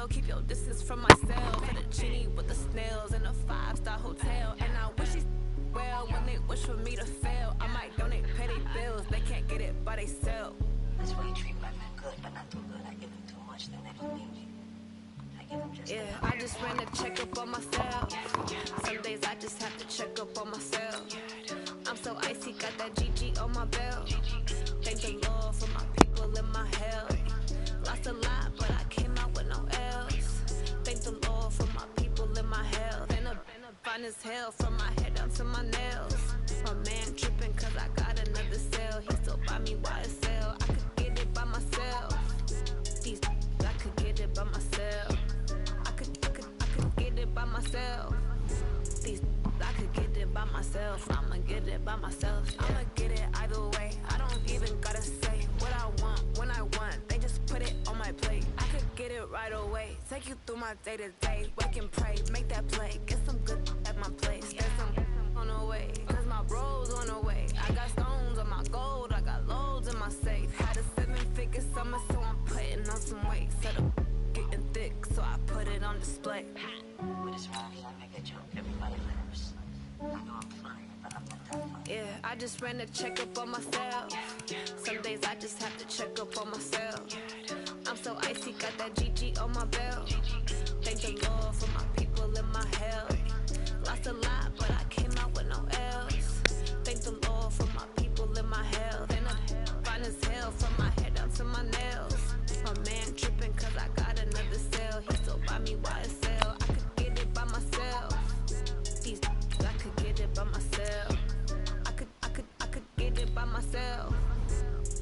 tell. Keep your distance from myself. For the genie with the snails in a 5-star hotel. And I wish he's well when they wish for me to fail. I might donate petty bills, they can't get it by themselves. That's why you treat women good, but not too good. I give them too much, then they don't need me. I give them just I just ran a checkup on myself. Some days I just have to check up on myself. I'm so icy, got that GG on my belt. Thank the Lord for my people in my health. Lost a lot, but I came out with no else. Thank the Lord for my people in my health. And a fine as hell from my head down to my nails. My man tripping cause I got another cell. He still buy me YSL. I could get it by myself. These I could get it by myself. I could get it by myself. These I could get it by myself. I'ma get it by myself. I'ma get it either way. I don't even gotta say what I want when I want. They just put it on my plate. I could get it right away. Take you through my day to day. Wake and pray, make that play. Get some good at my place. There's some on the way, cause my bro's on the way. I got stones on my gold. I got loads in my safe. Had a 7-figure summer, so I'm putting on some weight. Set up getting thick, so I put it on display. with this rhyme, I make a joke. Everybody laughs. I know I'm funny, but I'm not that funny. Yeah, I just ran a checkup on myself. Some days I just have to check up on myself. I'm so icy, got that GG on my belt. Thank the Lord for my people in my health. Lost a lot, but I came out with no else. Thank the Lord for my people in my health. And I'm fine as hell from my head down to my nails. My man tripping cause I got another cell. He still buy me YSL. I could get it by myself. These I could get it by myself. I could get it by myself.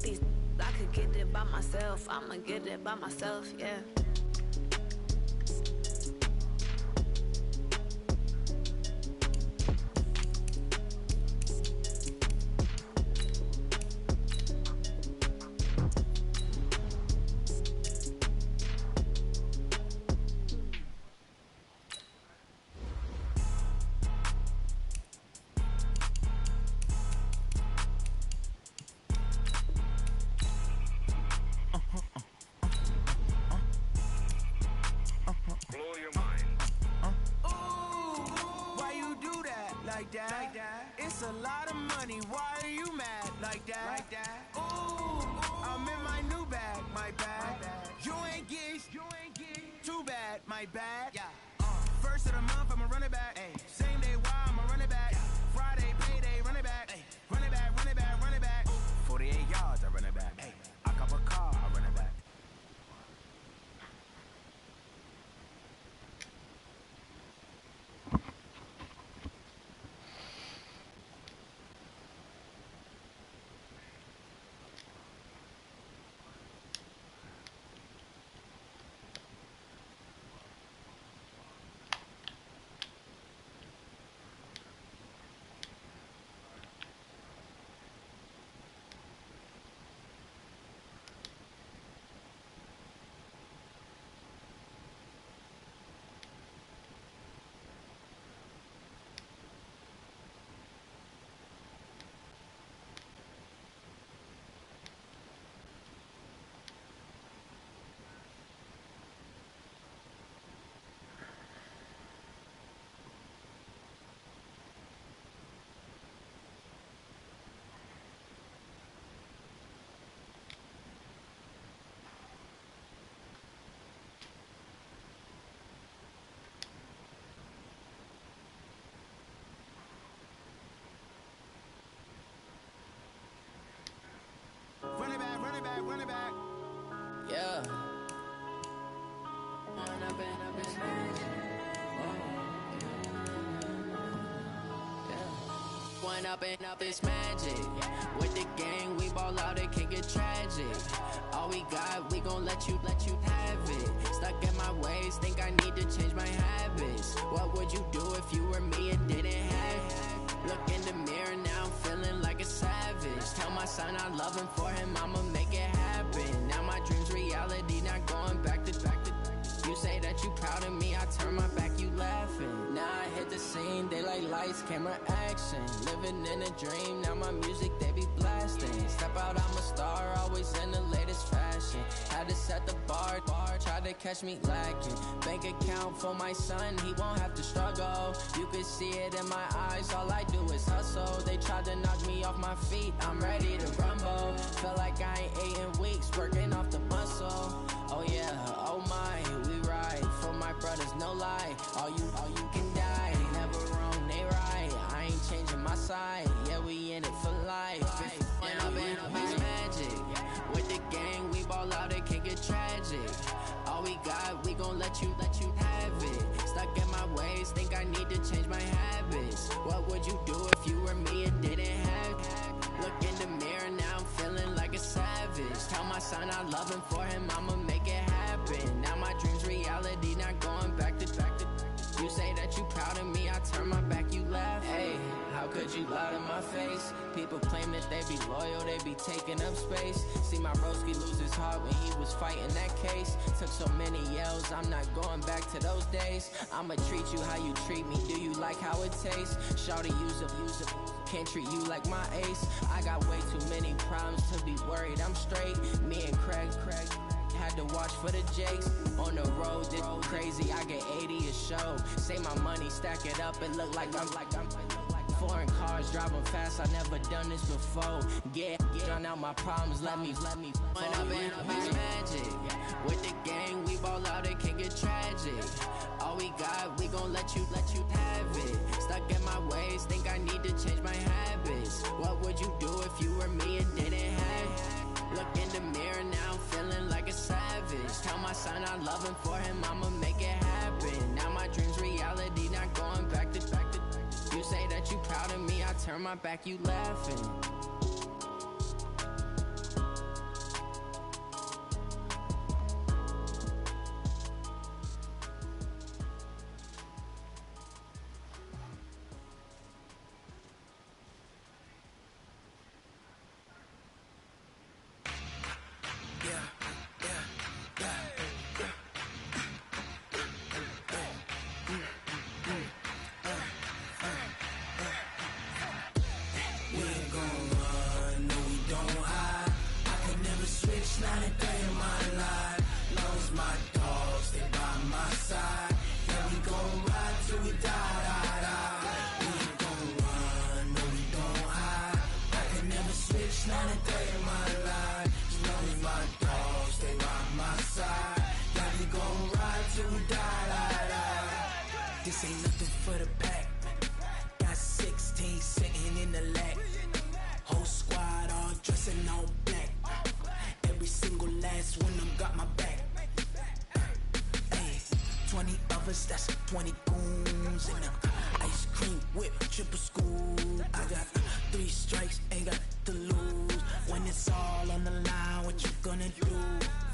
These I could get it by myself. I'ma get it by myself, yeah. It's a lot of money, why are you mad like that? Ooh, I'm in my new bag, my bad. You ain't getting too bad, my bad. First of the month, I'ma run it back. Same day, why I'ma run it back. Friday, payday, run it back. Run it back, run it back, run it back. 48 yards, I run it back. I cop a car, I run it back. Run it back. Yeah. One up and up is magic. With the gang, we ball out, it can get tragic. All we got, we gon' let you have it. Stuck in my ways, think I need to change my habits. What would you do if you were me and didn't have it? Look in the mirror, now I'm feeling like a savage. Tell my son I love him, for him I'ma make it happen. Now my dream's reality, not going back to You say that you proud of me, I turn my back, you laughing. Now I hit the scene, daylight lights, camera action. Living in a dream, now my music they be blasting. Step out, I'm a star, always in the latest fashion. Had to set the bar, tried to catch me lacking. Bank account for my son, he won't have to struggle. You can see it in my eyes, all I do is hustle. They tried to knock me off my feet, I'm ready to rumble. Feel like I ain't ate in weeks, working off the muscle. Oh yeah, oh my, we ride for my brothers, no lie. All you can die, never wrong, they right. I ain't changing my side, yeah, we in it for life. And I've been magic. With the gang, we ball out, it can get tragic. All we got, we gon' let you have it. Stuck in my ways, think I need to change my habits. What would you do if you were me and didn't have it? Look in the mirror, now I'm feeling like a savage. Tell my son I love him, for him I'ma make it happen. Now my dream's reality, not going back to. You say that you proud of me, I turn my back, you laugh. Hey, how could you lie to my face? People claim that they be loyal, they be taking up space. See my broski lose his heart when he was fighting that case. Took so many yells, I'm not going back to those days. I'ma treat you how you treat me, do you like how it tastes? Shawty, use up, can't treat you like my ace. I got way too many problems to be worried, I'm straight. Me and Craig had to watch for the Jakes. On the road, this crazy, I get 80 a show. Say my money, stack it up, it look like I'm foreign cars, driving fast, I never done this before. Get on out my problems, let me When I've been magic. With the gang, we ball out, it can get tragic. All we got, we gon' let you have it. Stuck in my ways, think I need to change my habits. What would you do if you were me and didn't have it? Look in the mirror, now I'm feeling like a savage. Tell my son I love him, for him I'ma make it happen. Now my dream's reality, not going back to. You say that you proud of me, I turn my back, you laughing. This ain't nothing for the pack. Got 16 sitting in the lap. Whole squad all dressing all black. Every single last one of them got my back. Hey, 20 of us, that's 20 goons in them. Ice cream whip, triple school. I got 3 strikes, ain't got to lose. When it's all on the line, what you gonna do?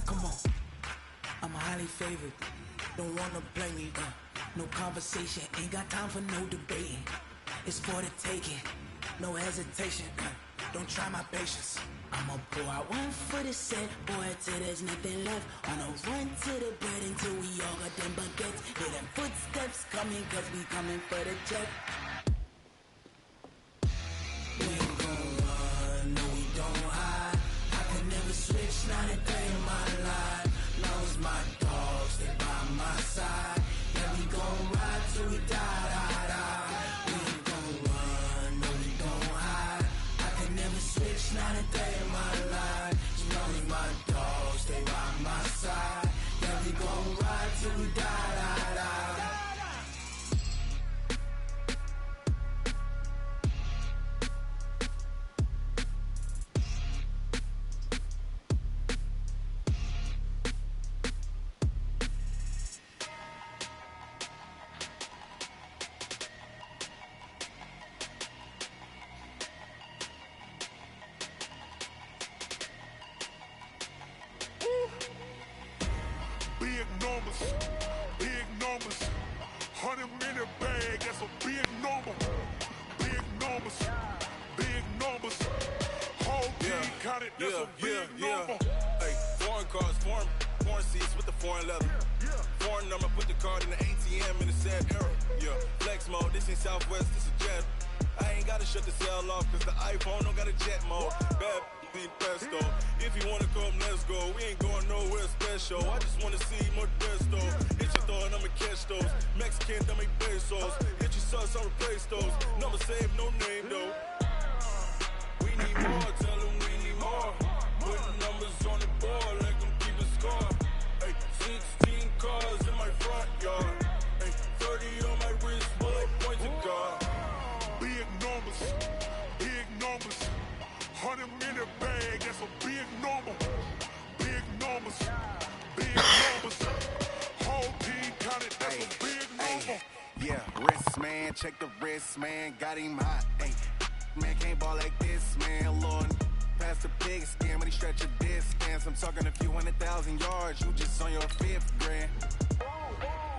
Come on, I'm highly favored. Don't wanna play me, no conversation, ain't got time for no debating. It's for the taking, no hesitation. Don't try my patience. I'ma pour out one for the set, boy, till there's nothing left. On a run to the bread until we all got them baguettes. Hear them footsteps coming, cause we coming for the check. We ain't gon' run, no we don't hide. I could never switch, not a day in my life. Long as my dogs, they by my side. Yeah, we gon' ride till we die. We ain't gon' run, no we don't hide. I could never switch, not a day in my life. As long as my dogs, they by my side. Yeah, we gon' ride till we die. Big numbers, 100 minute bag, that's a big number. Big numbers, whole team got it, that's a big number. Hey, foreign cars, foreign seats with the foreign leather. Foreign number, put the card in the ATM in the sad era. Yeah, flex mode, this ain't Southwest, this is jet. I ain't gotta shut the cell off, cause the iPhone don't got a jet mode. Bad Ain't pesto. If you wanna come, let's go. We ain't going nowhere special. I just wanna see Modesto. Hit your thought, I'ma catch those. Mexican, I make pesos. Hit your sus, I'll replace those. Never save, no name though. We need more, tell them we need more. Putting numbers on the board, like them keep a score. Ay, 16 cars in my front yard. Ay, 30 on my wrist, bullet point to God. Big numbers, big numbers. 100 in the bag, that's a big number. Big numbers, big numbers. Whole team counted, that's a big number. Yeah, wrist man, check the wrist man, got him hot. Ay, man can't ball like this, man. Lord, past the pig skin when he stretch a distance. I'm talking a few 100,000 yards, you just on your 5th grand.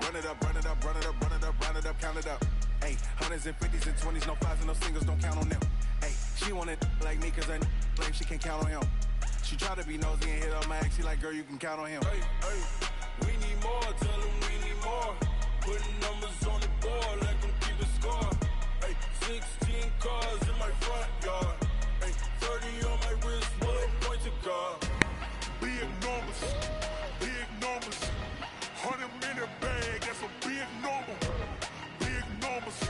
Run it up, run it up, run it up, run it up, run it up, count it up. Ay, hundreds and 50s and 20s, no 5s and no singles, don't count on them. Ay, she want it like me, cause I blame she can't count on him. She try to be nosy and hit up my ex, she like, girl, you can count on him. Hey, hey, we need more, tell them we need more. Putting numbers on the board, like them keep a score. Hey, 16 cars in my front yard. Hey, 30 on my wrist, bullet point to God. Big numbers, big numbers. 100 in the bag, that's a big number. Big numbers,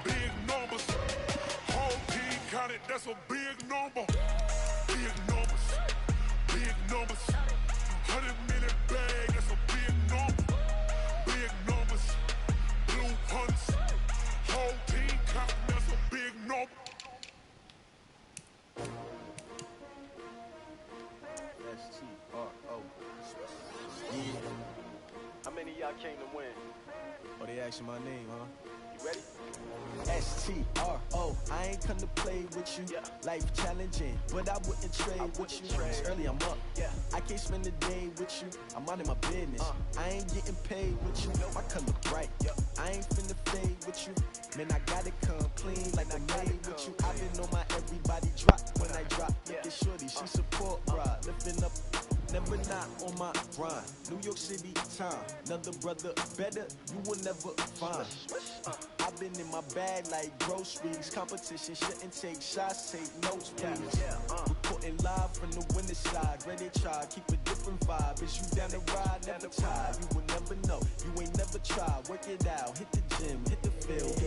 big numbers. Whole team counted, that's a big number. Big numbers, big numbers. 100 in the bag, that's a big number. Big numbers, blue hunts. Whole team counting, that's a big number. S-T-R-O. Yeah. How many of y'all came to win? Oh, they asking my name, huh? You ready? S-T-R-O, I ain't come to play with you. Yeah. Life challenging, but I wouldn't trade with you. It's early, I'm up. Yeah. I can't spend the day with you. I'm out in my business. I ain't getting paid with you. My color bright. I ain't finna fade with you. Man, I gotta come clean like I made with you. I been on my everybody drop when I drop. Look at shorty, she support ride. Lifting up, never not on my grind. New York City time, another brother better, you will never find. I've been in my bag like groceries. Competition shouldn't take shots, take notes, please. Reporting live from the winning side. Ready to try, keep a different vibe. Is you down the ride, never tired. You will never know, you ain't never tried. Work it out, hit the gym, hit the field.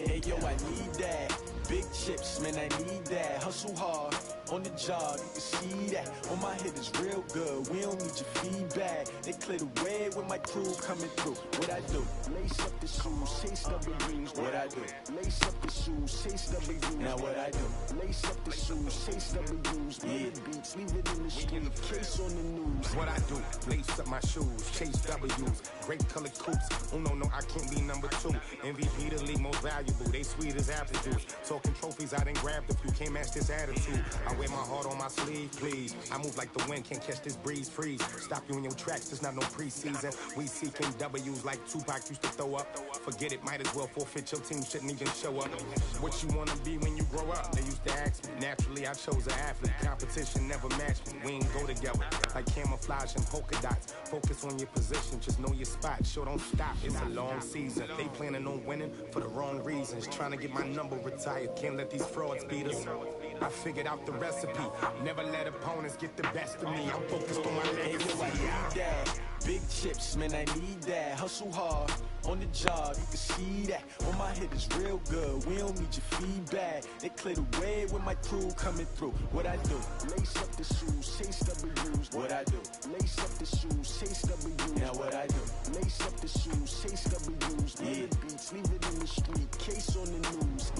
Hey yo, I need that. Big chips, man, I need that. Hustle hard, on the job, you can see that. On my hit is real good, we don't need your feedback. They clear the way with my crew coming through. What I do? Lace up the shoes, chase W's. What I do? Lace up the shoes, chase W's. Now what I do? Lace up the shoes, chase W's. Yeah, beats, leave it in the street, case on the news. What I do? Lace up my shoes, chase W's. Great colored coops. Oh no, I can't be number 2. MVP the league most valuable. They sweet as apple juice. Talking trophies, I done grabbed a few. Can't match this attitude. I wear my heart on my sleeve, please. I move like the wind, can't catch this breeze, freeze. Stop you in your tracks, there's not no preseason. We seeking W's like Tupac used to throw up. Forget it, might as well forfeit. Your team shouldn't even show up. What you wanna be when you grow up? They used to ask me. Naturally, I chose an athlete. Competition never matched me. We ain't go together like camouflage and polka dots. Focus on your position, just know your spot. Sure, don't stop. It's a long season. They planning on winning for the wrong reasons. Trying to get my number retired. Can't let these frauds beat us. I figured out the recipe. Never let opponents get the best of me. I'm focused on my legacy. I need that. Big chips, man, I need that. Hustle hard, on the job, you can see that. On my hit is real good, we don't need your feedback. They clear the way with my crew coming through. What I do? Lace up the shoes, chase W's. What I do? Lace up the shoes, chase W's. Now what I do? Lace up the shoes, chase W's. Yeah, beats, leave it in the street, case on the news.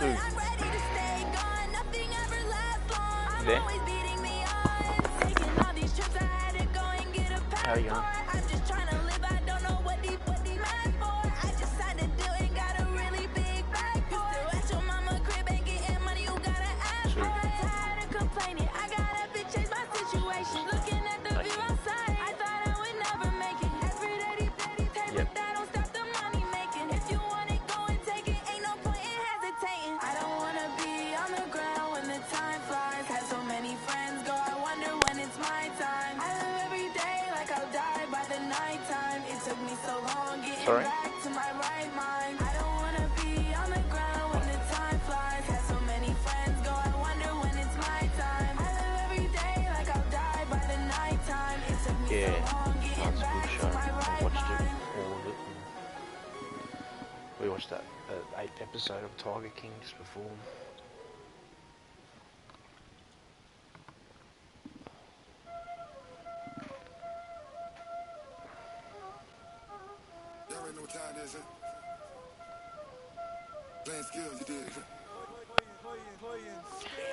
Who? There? How are you going? Sorry? Yeah, that's a good show. I watched it, all of it. We watched that 8th episode of Tiger King just before.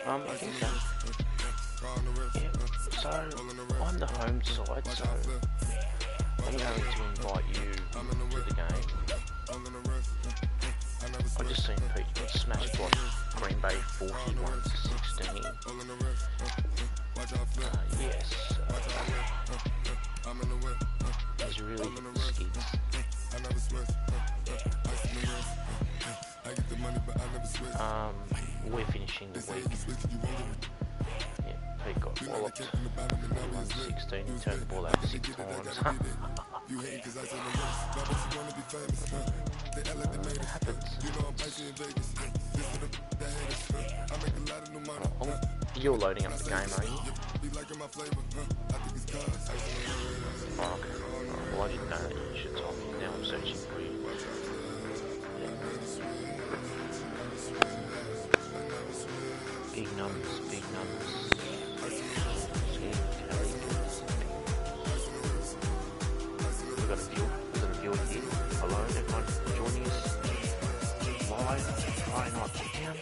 I think so. Yeah, so on the home side, so I'm going to invite you to the game. I just seen Pete smash by Green Bay 41-16. Yes, it was really skids. We're finishing the week. Yeah, Pete got walloped. 16, he turned the ball out 6 times. It happens. You're loading up the game, are you? Oh, okay. Well, I didn't know that. You should tell me. Now I'm searching for you. Big numbers, big numbers. We've got a viewer here. Hello, everyone joining us live Friday night down.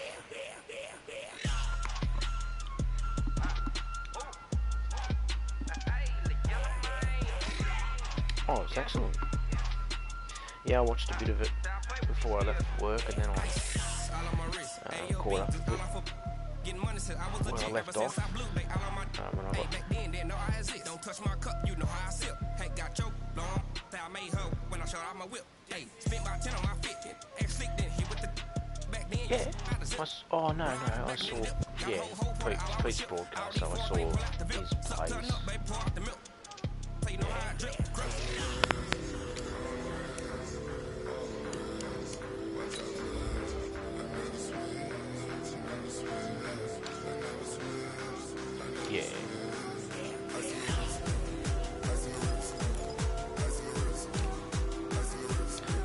Oh, it's excellent. Yeah, I watched a bit of it before I left work, and then I caught up with where I left off when I got yeah. Oh no, I saw Pete's broadcast, so I saw his plays. Yeah.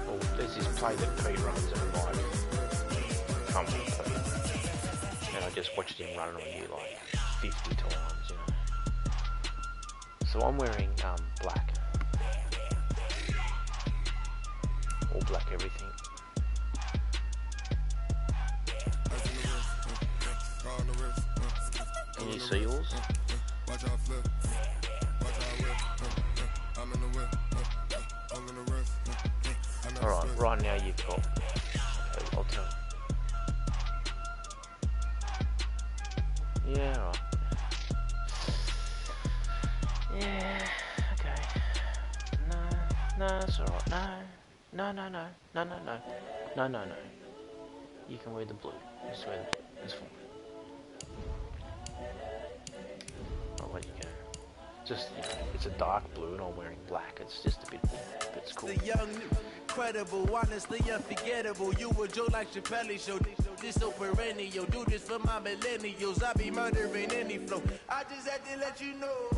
Well, there's this play that Pete runs and I'm like, come on Pete. And I just watched him run it on you like 50 times, you know. So I'm wearing black. All black everything. Can you see yours? Alright, right now you've got... Okay, I'll tell you. Yeah, alright. Yeah, okay. No, that's alright. No. You can wear the blue. Just wear the blue. It's fine. I'll let you go. Just, you know, it's a dark blue and I'm wearing black. It's just a bit cool. The young, incredible, honestly unforgettable. You a Joe like Chappelle show. This so perennial. Do this for my millennials. I be murdering any flow. I just had to let you know.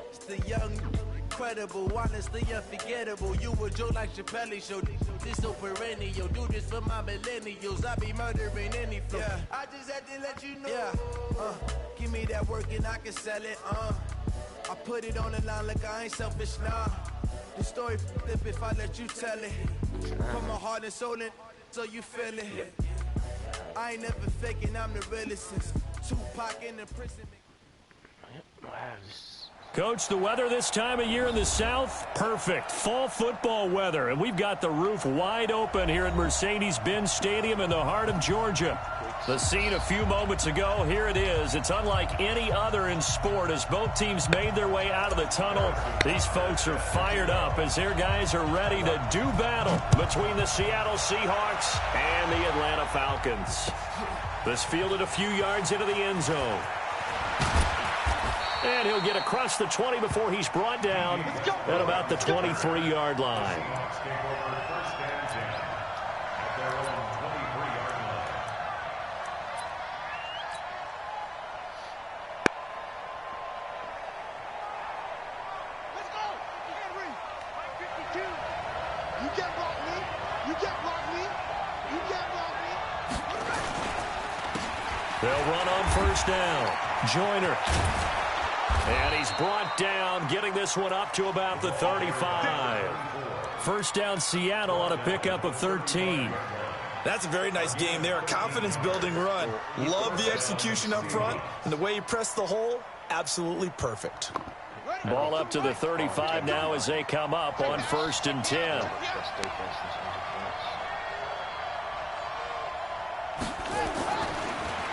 It's the young, incredible, honestly unforgettable. You a Joe like Chappelle show. This so perennial. Do this for my millennials. I be murdering any flow. Yeah. I just had to let you know. Yeah. Give me that work and I can sell it. I put it on the line like I ain't selfish, nah. The story flip if I let you tell it. From my heart and soul, and so you feel it. I ain't never faking, I'm the realest since Tupac in the prison. Wow, this... Coach, the weather this time of year in the South, perfect. Fall football weather, and we've got the roof wide open here at Mercedes-Benz Stadium in the heart of Georgia. The scene a few moments ago, here it is. It's unlike any other in sport as both teams made their way out of the tunnel. These folks are fired up as their guys are ready to do battle between the Seattle Seahawks and the Atlanta Falcons. This fielded a few yards into the end zone. And he'll get across the 20 before he's brought down at about the 23-yard line. They'll run on first down. Joyner. And he's brought down, getting this one up to about the 35. First down, Seattle on a pickup of 13. That's a very nice game there. A confidence-building run. Love the execution up front. And the way he pressed the hole, absolutely perfect. Ball up to the 35 now as they come up on 1st and 10.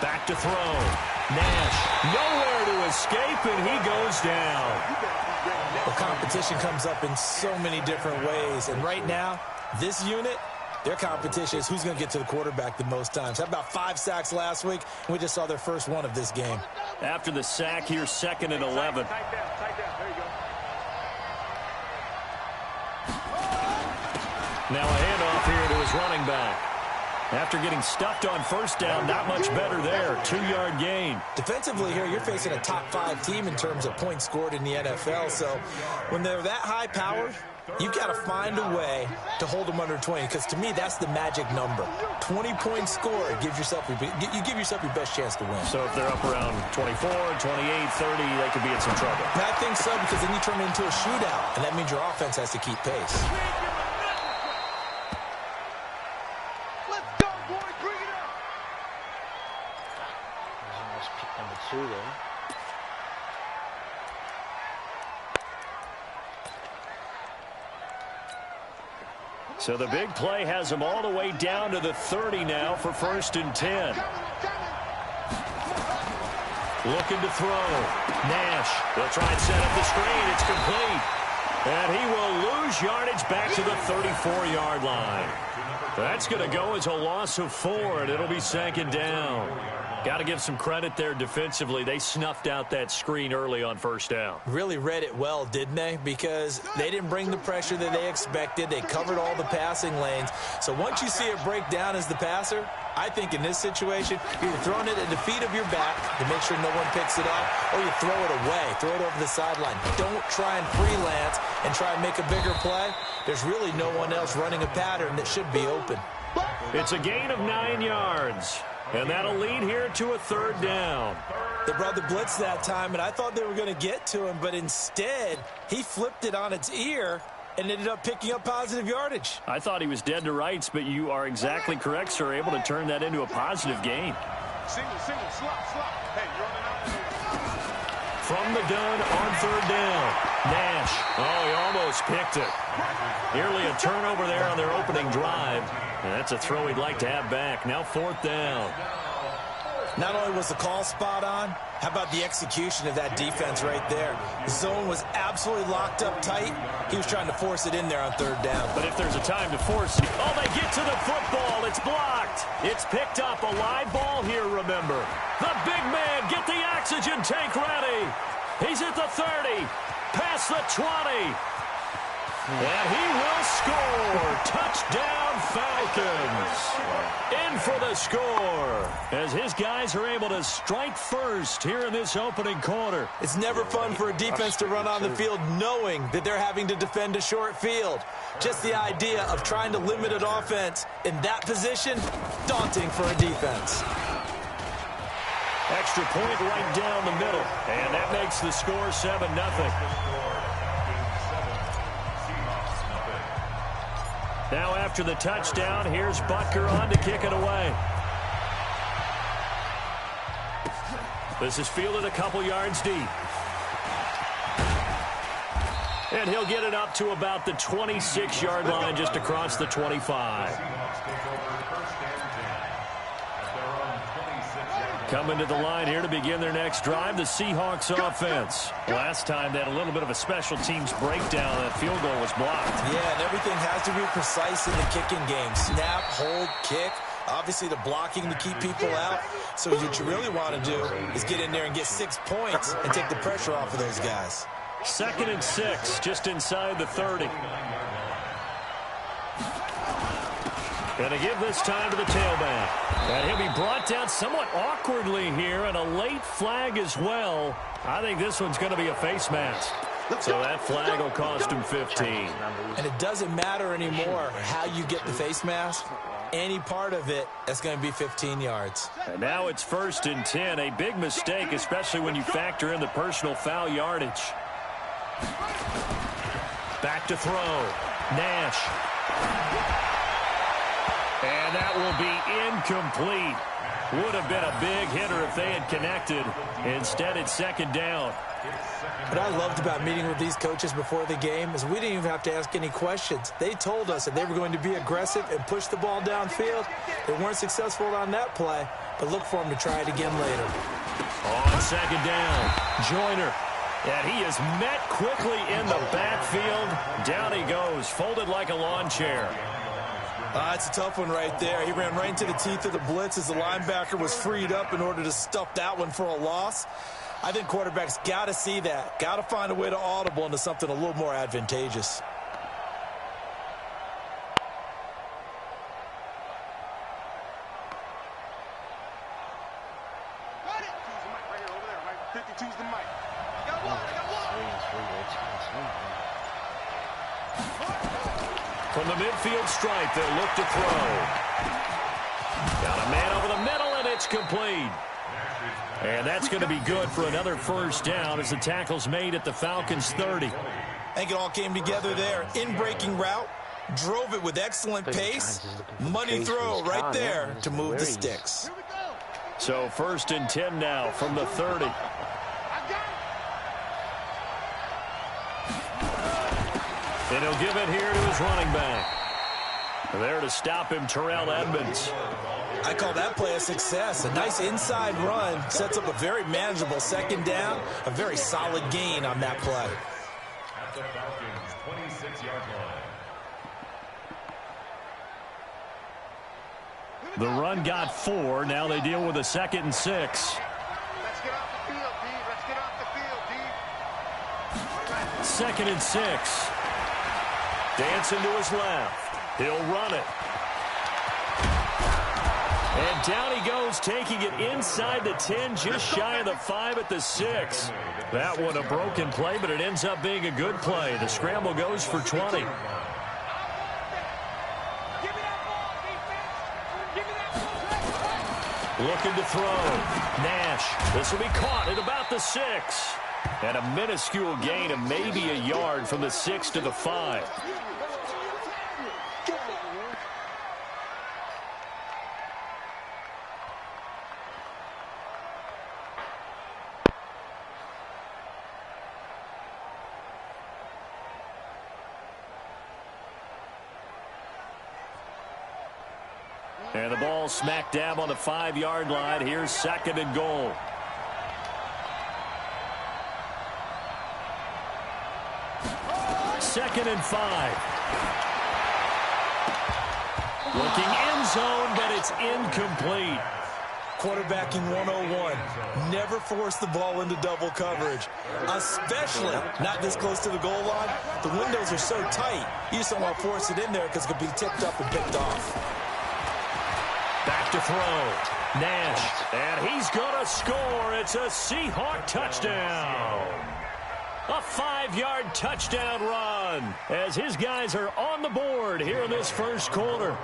Back to throw. Nash, nowhere to escape, and he goes down. The competition comes up in so many different ways, and right now, this unit, their competition is who's going to get to the quarterback the most times. How about 5 sacks last week? We just saw their first one of this game. After the sack, here's 2nd and 11. Now a handoff here to his running back. After getting stuffed on first down, not much better there. 2-yard gain. Defensively here, you're facing a top 5 team in terms of points scored in the NFL. So when they're that high powered, you've got to find a way to hold them under 20. Because to me, that's the magic number. 20 points scored. You give yourself your best chance to win. So if they're up around 24, 28, 30, they could be in some trouble. And I think so, because then you turn it into a shootout. And that means your offense has to keep pace. So the big play has them all the way down to the 30 now for 1st and 10. Looking to throw. Nash. They'll try and set up the screen. It's complete. And he will lose yardage back to the 34-yard line. That's going to go as a loss of 4, and it'll be 2nd down. Got to give some credit there defensively. They snuffed out that screen early on 1st down. Really read it well, didn't they? Because they didn't bring the pressure that they expected. They covered all the passing lanes. So once you see it break down as the passer, I think in this situation, you're either throwing it at the feet of your back to make sure no one picks it up, or you throw it away, throw it over the sideline. Don't try and freelance and try and make a bigger play. There's really no one else running a pattern that should be open. It's a gain of 9 yards. And that'll lead here to a 3rd down. They brought the blitz that time, and I thought they were going to get to him, but instead, he flipped it on its ear and ended up picking up positive yardage. I thought he was dead to rights, but you are exactly correct, sir, able to turn that into a positive gain. Single, slot. Hey, you're running out. From the gun on 3rd down. Nash. Oh, he almost picked it. Nearly a turnover there on their opening drive. And that's a throw he'd like to have back. Now 4th down. Not only was the call spot on, how about the execution of that defense right there? The zone was absolutely locked up tight. He was trying to force it in there on 3rd down. But if there's a time to force it, oh, they get to the football. It's blocked. It's picked up. A live ball here, remember. The big man, get the oxygen tank ready. He's at the 30, past the 20. And he will score. Touchdown, Falcons. In for the score as his guys are able to strike first here in this opening quarter. It's never fun for a defense to run on the field knowing that they're having to defend a short field. Just the idea of trying to limit an offense in that position, daunting for a defense. Extra point right down the middle. And that makes the score 7-0. Now after the touchdown, here's Butker on to kick it away. This is fielded a couple yards deep. And he'll get it up to about the 26-yard line, just across the 25. Coming to the line here to begin their next drive, the Seahawks offense. Last time they had a little bit of a special teams breakdown. That field goal was blocked. Yeah, and everything has to be precise in the kicking game. Snap, hold, kick. Obviously, the blocking to keep people out. So what you really want to do is get in there and get 6 points and take the pressure off of those guys. 2nd and 6, just inside the 30. Going to give this time to the tailback. And he'll be brought down somewhat awkwardly here, and a late flag as well. I think this one's going to be a face mask. So that flag will cost him 15. And it doesn't matter anymore how you get the face mask. Any part of it, that's going to be 15 yards. And now it's 1st and 10. A big mistake, especially when you factor in the personal foul yardage. Back to throw. Nash. And that will be incomplete. Would have been a big hitter if they had connected. Instead, it's 2nd down. What I loved about meeting with these coaches before the game is we didn't even have to ask any questions. They told us that they were going to be aggressive and push the ball downfield. They weren't successful on that play, but look for them to try it again later. On 2nd down, Joyner. And he is met quickly in the backfield. Down he goes, folded like a lawn chair. It's a tough one right there. He ran right into the teeth of the blitz as the linebacker was freed up in order to stuff that one for a loss. I think quarterbacks got to see that. Got to find a way to audible into something a little more advantageous. From the midfield stripe, they'll look to throw. Got a man over the middle, and it's complete. And that's going to be good for another 1st down as the tackle's made at the Falcons' 30. I think it all came together there. In-breaking route, drove it with excellent pace. Money throw right there to move the sticks. So 1st and 10 now from the 30. And he'll give it here to his running back. There to stop him, Terrell Edmonds. I call that play a success. A nice inside run sets up a very manageable 2nd down. A very solid gain on that play. At the Falcons' 26-yard line. The run got 4. Now they deal with a 2nd and 6. Let's get off the field, D. Let's get off the field, D. 2nd and 6. Dancing to his left. He'll run it. And down he goes, taking it inside the 10, just shy of the 5 at the 6. That one a broken play, but it ends up being a good play. The scramble goes for 20. Looking to throw. Nash. This will be caught at about the 6. And a minuscule gain of maybe a yard from the 6 to the 5. And the ball smack dab on the 5-yard line. Here's 2nd and goal. Second and 5. Looking end zone, but it's incomplete. Quarterbacking 101. Never force the ball into double coverage, especially not this close to the goal line. The windows are so tight, you just don't want to force it in there because it could be tipped up and picked off. Back to throw. Nash, and he's going to score. It's a Seahawk touchdown. A 5-yard touchdown run as his guys are on the board here in this first quarter.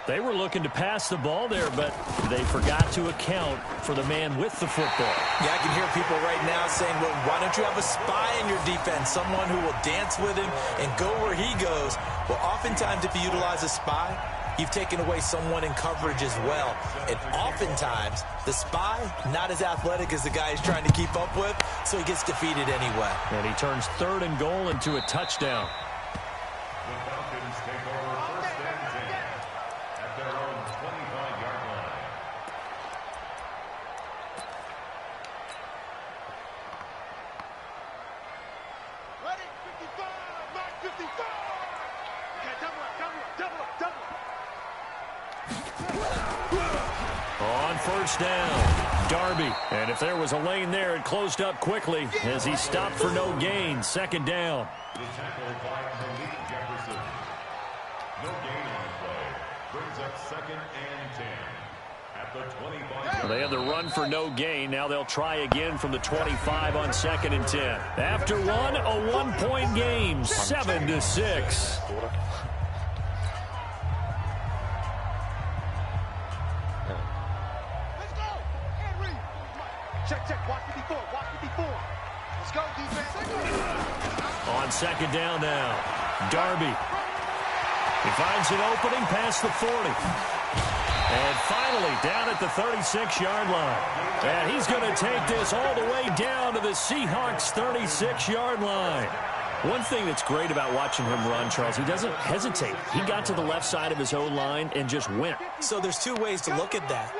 They were looking to pass the ball there, but they forgot to account for the man with the football. Yeah, I can hear people right now saying, well, why don't you have a spy in your defense, someone who will dance with him and go where he goes? Well, oftentimes if you utilize a spy, you've taken away someone in coverage as well. And oftentimes, the spy, not as athletic as the guy he's trying to keep up with, so he gets defeated anyway. And he turns 3rd and goal into a touchdown. The Falcons take over 1st and 10 at their own 25-yard line. Ready? 55! Mark 55! Okay, double up. On 1st down, Darby. And if there was a lane there, it closed up quickly as he stopped for no gain. 2nd down. The tackle by Malik Jefferson. No gain on the play. Brings up 2nd and 10 at the 25. They had the run for no gain. Now they'll try again from the 25 on 2nd and 10. After one, a 1-point game, 7-6. Check. Watch 54. Let's go, defense. On 2nd down now, Darby. He finds an opening past the 40. And finally down at the 36-yard line. And he's going to take this all the way down to the Seahawks 36-yard line. One thing that's great about watching him run, Charles, he doesn't hesitate. He got to the left side of his own line and just went. So there's 2 ways to look at that.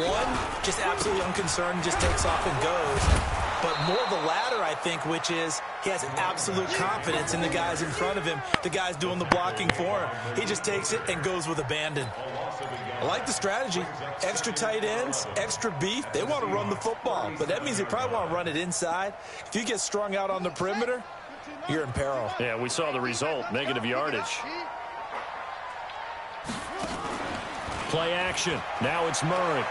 One, just absolutely unconcerned, just takes off and goes. But more the latter, I think, which is he has absolute confidence in the guys in front of him, the guys doing the blocking for him. He just takes it and goes with abandon. I like the strategy. Extra tight ends, extra beef. They want to run the football, but that means they probably want to run it inside. If you get strung out on the perimeter, you're in peril. Yeah, we saw the result, negative yardage. Play action. Now it's Murray.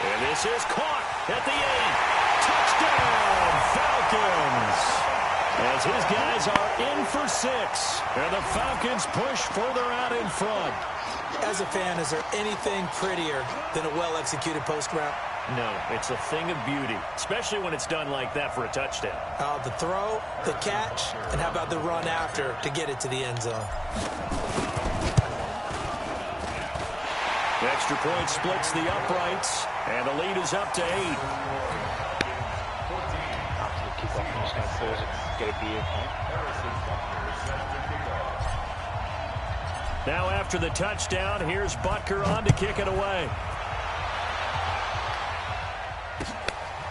And this is caught at the 8. Touchdown, Falcons. As his guys are in for 6. And the Falcons push further out in front. As a fan, is there anything prettier than a well-executed post route? No, it's a thing of beauty, especially when it's done like that for a touchdown. The throw, the catch, and how about the run after to get it to the end zone? The extra point splits the uprights, and the lead is up to 8. After the kickoff, I'm just going to pause it, get a beer. Now after the touchdown, here's Butker on to kick it away.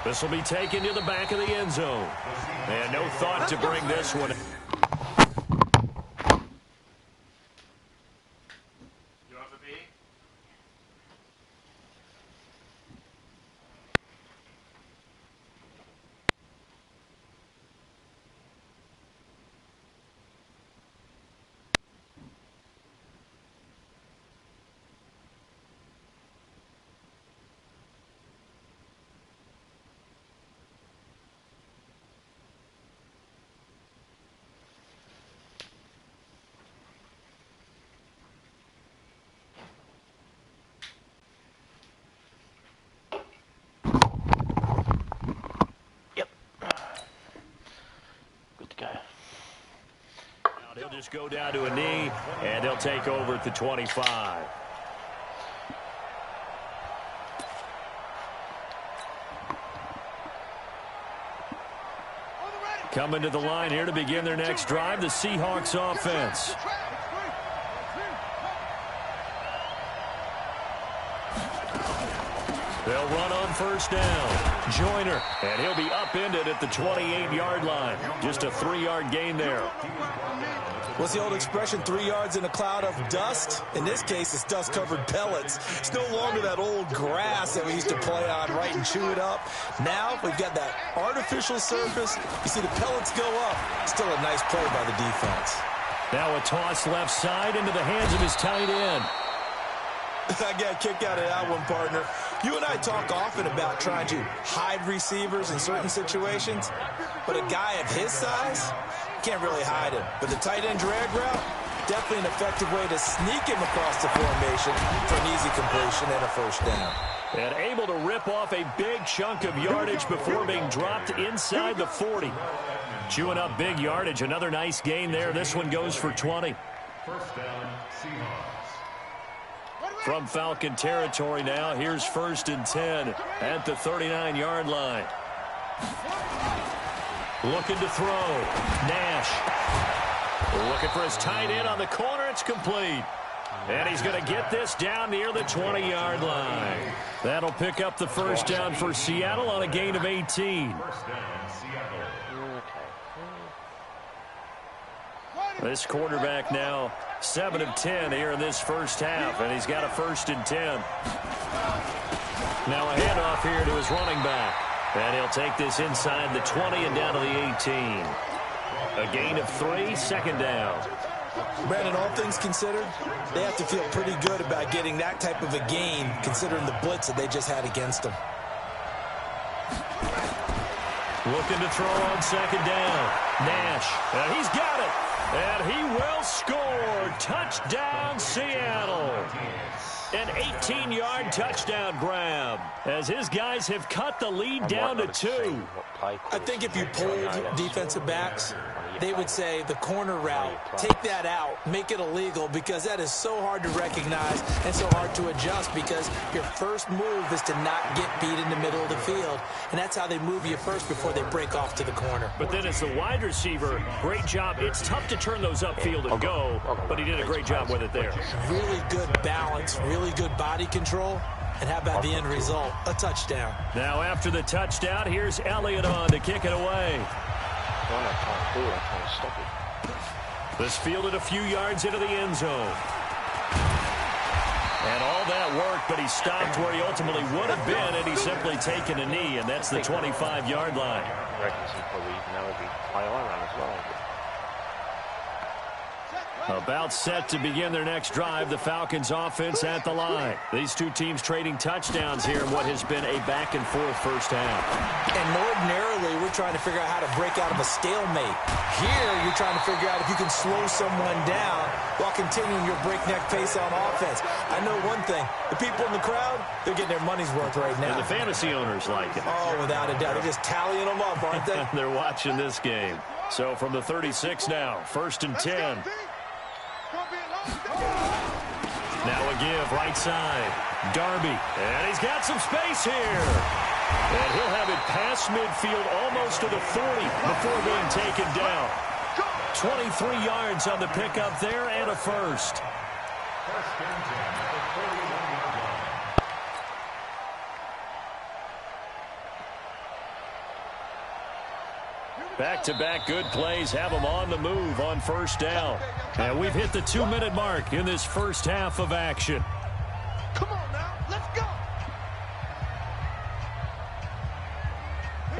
This will be taken to the back of the end zone. And no thought to bring this one. He'll just go down to a knee, and he'll take over at the 25. Coming to the line here to begin their next drive, the Seahawks offense. They'll run on 1st down. Joyner, and he'll be upended at the 28-yard line. Just a 3-yard gain there. What's the old expression, 3 yards in a cloud of dust? In this case, it's dust-covered pellets. It's no longer that old grass that we used to play on, right, and chew it up. Now we've got that artificial surface. You see the pellets go up. Still a nice play by the defense. Now a toss left side into the hands of his tight end. I got a kick out of that one, partner. You and I talk often about trying to hide receivers in certain situations, but a guy of his size can't really hide him. But the tight end drag route, definitely an effective way to sneak him across the formation for an easy completion and a 1st down. And able to rip off a big chunk of yardage before being dropped inside the 40. Chewing up big yardage. Another nice gain there. This one goes for 20. First down, Seahawks. From Falcon territory now, here's 1st and 10 at the 39-yard line. Looking to throw. Nash. Looking for his tight end on the corner. It's complete. And he's going to get this down near the 20-yard line. That'll pick up the first down for Seattle on a gain of 18. First down, Seattle. This quarterback now 7 of 10 here in this first half, and he's got a 1st and 10. Now a handoff here to his running back, and he'll take this inside the 20 and down to the 18. A gain of 3, 2nd down. Brandon, all things considered, they have to feel pretty good about getting that type of a gain, considering the blitz that they just had against them. Looking to throw on 2nd down. Nash, and he's got it. And he will score. Touchdown, Seattle. An 18-yard touchdown grab as his guys have cut the lead down to 2. I think if you polled defensive backs, they would say the corner route, take that out, make it illegal, because that is so hard to recognize and so hard to adjust, because your first move is to not get beat in the middle of the field, and that's how they move you first before they break off to the corner. But then as the wide receiver, great job. It's tough to turn those upfield and go, but he did a great job with it there. Really good balance, really good body control. And how about the end result? A touchdown. Now after the touchdown, here's Elliott on to kick it away. This fielded a few yards into the end zone. And all that worked, but he stopped where he ultimately would have been, and he's simply taken a knee, and that's the 25-yard line. I reckon he'll probably even know the high run as well. About set to begin their next drive, the Falcons offense at the line. These two teams trading touchdowns here in what has been a back-and-forth first half. And ordinarily, we're trying to figure out how to break out of a stalemate. Here, you're trying to figure out if you can slow someone down while continuing your breakneck pace on offense. I know one thing. The people in the crowd, they're getting their money's worth right now. And the fantasy owners like it. Oh, without a doubt. They're just tallying them up, aren't they? They're watching this game. So from the 36 now, 1st and 10. Now a give, right side. Darby, and he's got some space here. And he'll have it past midfield almost to the 40 before being taken down. 23 yards on the pickup there and a first. Back-to-back good plays have them on the move on first down. And we've hit the 2-minute mark in this first half of action. Come on now, let's go.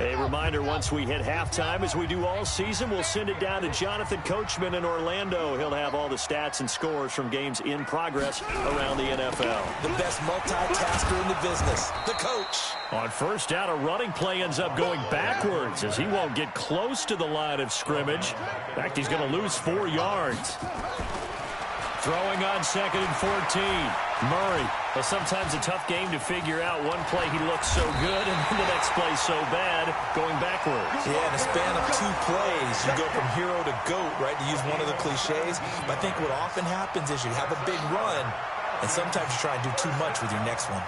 A reminder, once we hit halftime, as we do all season, we'll send it down to Jonathan Coachman in Orlando. He'll have all the stats and scores from games in progress around the NFL. The best multitasker in the business, the coach. On first down, a running play ends up going backwards as he won't get close to the line of scrimmage. In fact, he's going to lose 4 yards. Throwing on 2nd and 14. Murray. Well, sometimes a tough game to figure out. One play he looks so good, and then the next play so bad, going backwards. Yeah, in a span of 2 plays, you go from hero to GOAT, right, to use one of the cliches. But I think what often happens is you have a big run, and sometimes you try and do too much with your next one.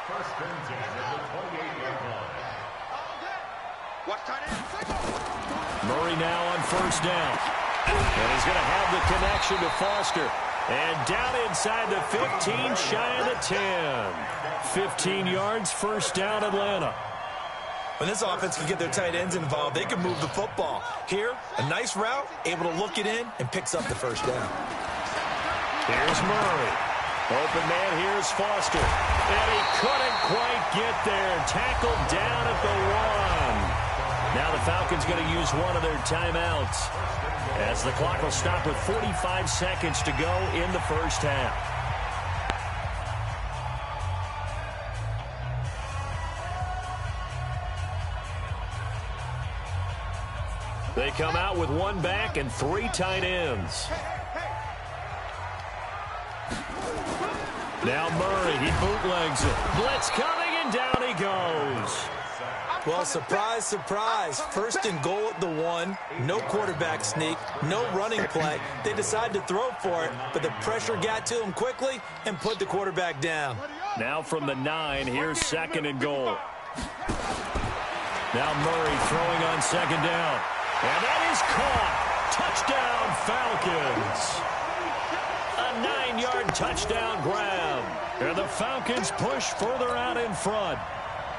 First and 10 at the 28-yard line. Murray now on first down. And he's going to have the connection to Foster. And down inside the 15, shy of the 10. 15 yards, first down, Atlanta. When this offense can get their tight ends involved, they can move the football. Here, a nice route, able to look it in, and picks up the first down. Here's Murray. Open man, here's Foster. And he couldn't quite get there. Tackled down at the 1. Now the Falcons going to use one of their timeouts, as the clock will stop with 45 seconds to go in the first half. They come out with 1 back and 3 tight ends. Now Murray, he bootlegs it. Blitz coming, and down he goes. Well, surprise, surprise. First and goal at the 1. No quarterback sneak. No running play. They decided to throw for it, but the pressure got to them quickly and put the quarterback down. Now from the 9, here's second and goal. Now Murray throwing on second down. And that is caught. Touchdown, Falcons. A 9-yard touchdown grab. And the Falcons push further out in front.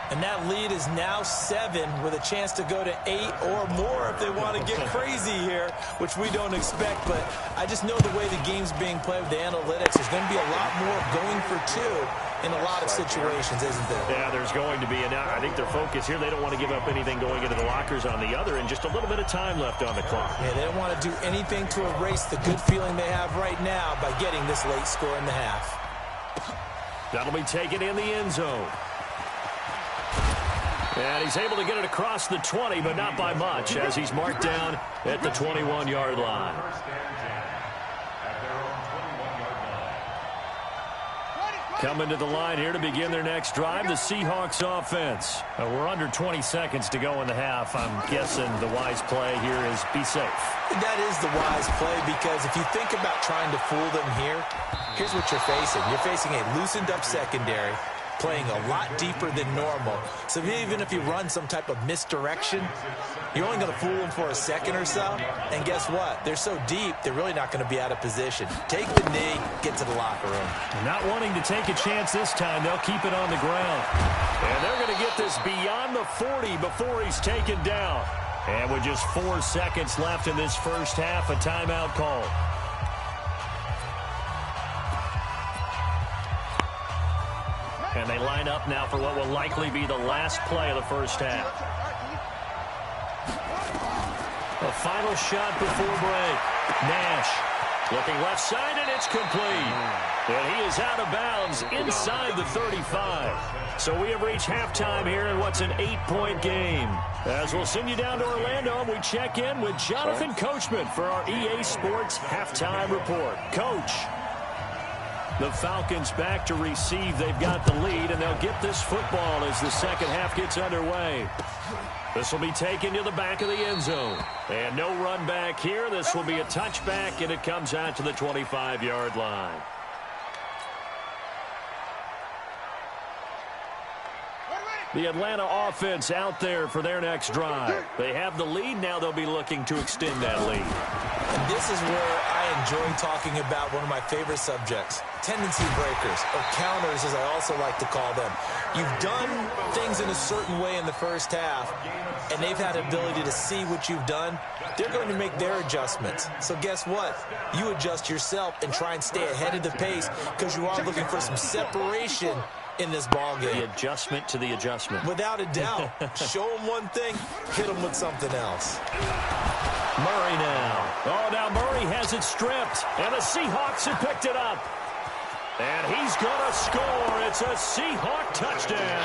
And that lead is now 7 with a chance to go to 8 or more if they want to get crazy here, which we don't expect. But I just know the way the game's being played with the analytics, there's going to be a lot more going for 2 in a lot of situations, isn't there? Yeah, there's going to be. And I think their focus here, they don't want to give up anything going into the lockers on the other, and just a little bit of time left on the clock. Yeah, they don't want to do anything to erase the good feeling they have right now by getting this late score in the half. That'll be taken in the end zone. And he's able to get it across the 20, but not by much, as he's marked down at the 21-yard line. Coming to the line here to begin their next drive, the Seahawks offense. We're under 20 seconds to go in the half. I'm guessing the wise play here is be safe. That is the wise play, because if you think about trying to fool them here, here's what you're facing. You're facing a loosened-up secondary, playing a lot deeper than normal. So even if you run some type of misdirection, you're only going to fool them for a second or so. And guess what? They're so deep, they're really not going to be out of position. Take the knee, get to the locker room. Not wanting to take a chance this time, they'll keep it on the ground. And they're going to get this beyond the 40 before he's taken down. And with just 4 seconds left in this first half, a timeout call. And they line up now for what will likely be the last play of the first half. A final shot before break. Nash looking left side, and it's complete. And he is out of bounds inside the 35. So we have reached halftime here in what's an 8-point game. As we'll send you down to Orlando, and we check in with Jonathan Coachman for our EA Sports Halftime Report. Coach. The Falcons back to receive. They've got the lead, and they'll get this football as the second half gets underway. This will be taken to the back of the end zone. And no run back here. This will be a touchback, and it comes out to the 25-yard line. The Atlanta offense out there for their next drive. They have the lead. Now they'll be looking to extend that lead. And this is where I enjoy talking about one of my favorite subjects, tendency breakers, or counters as I also like to call them. You've done things in a certain way in the first half, and they've had the ability to see what you've done. They're going to make their adjustments. So guess what? You adjust yourself and try and stay ahead of the pace, because you are looking for some separation in this ball game. The adjustment to the adjustment. Without a doubt. Show them one thing, hit them with something else. Murray now. Oh, now Murray has it stripped, and the Seahawks have picked it up. And he's going to score. It's a Seahawk touchdown.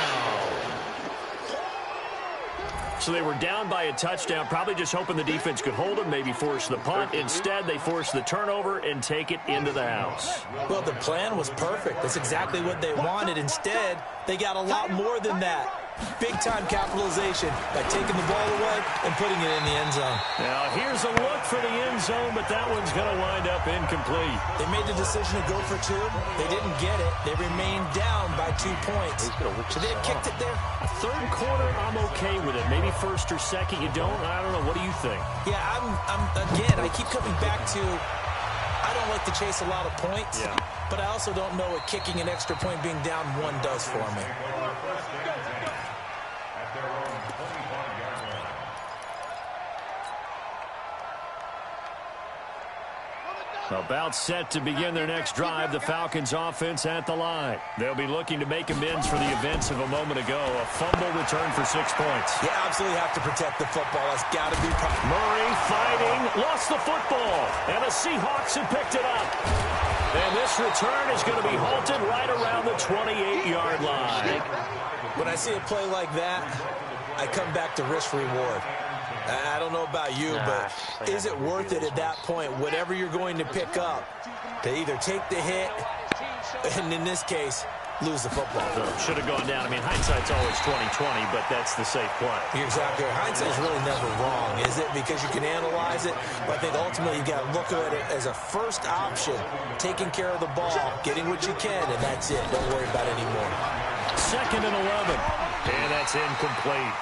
So they were down by a touchdown, probably just hoping the defense could hold them, maybe force the punt. Instead, they force the turnover and take it into the house. Well, the plan was perfect. That's exactly what they wanted. Instead, they got a lot more than that. Big-time capitalization by taking the ball away and putting it in the end zone. Now, here's a look for the end zone, but that one's going to wind up incomplete. They made the decision to go for 2. They didn't get it. They remained down by 2 points. So they had kicked it there. Third quarter, I'm okay with it. Maybe first or second, you don't. I don't know. What do you think? Yeah, again, I keep coming back to I don't like to chase a lot of points, but I also don't know what kicking an extra point being down 1 does for me. About set to begin their next drive, the Falcons offense at the line. They'll be looking to make amends for the events of a moment ago. A fumble return for 6 points. You absolutely have to protect the football. That's got to be... Murray fighting, lost the football, and the Seahawks have picked it up. And this return is going to be halted right around the 28-yard line. When I see a play like that, I come back to risk-reward. I don't know about you, but is it worth it at that point, whatever you're going to pick up, to either take the hit, and in this case, lose the football. Should have gone down. I mean, hindsight's always 20/20, but that's the safe play. You're exactly right. Hindsight's really never wrong, is it? Because you can analyze it, but I think ultimately you got to look at it as a first option, taking care of the ball, getting what you can, and that's it. Don't worry about it anymore. 2nd and 11, and that's incomplete.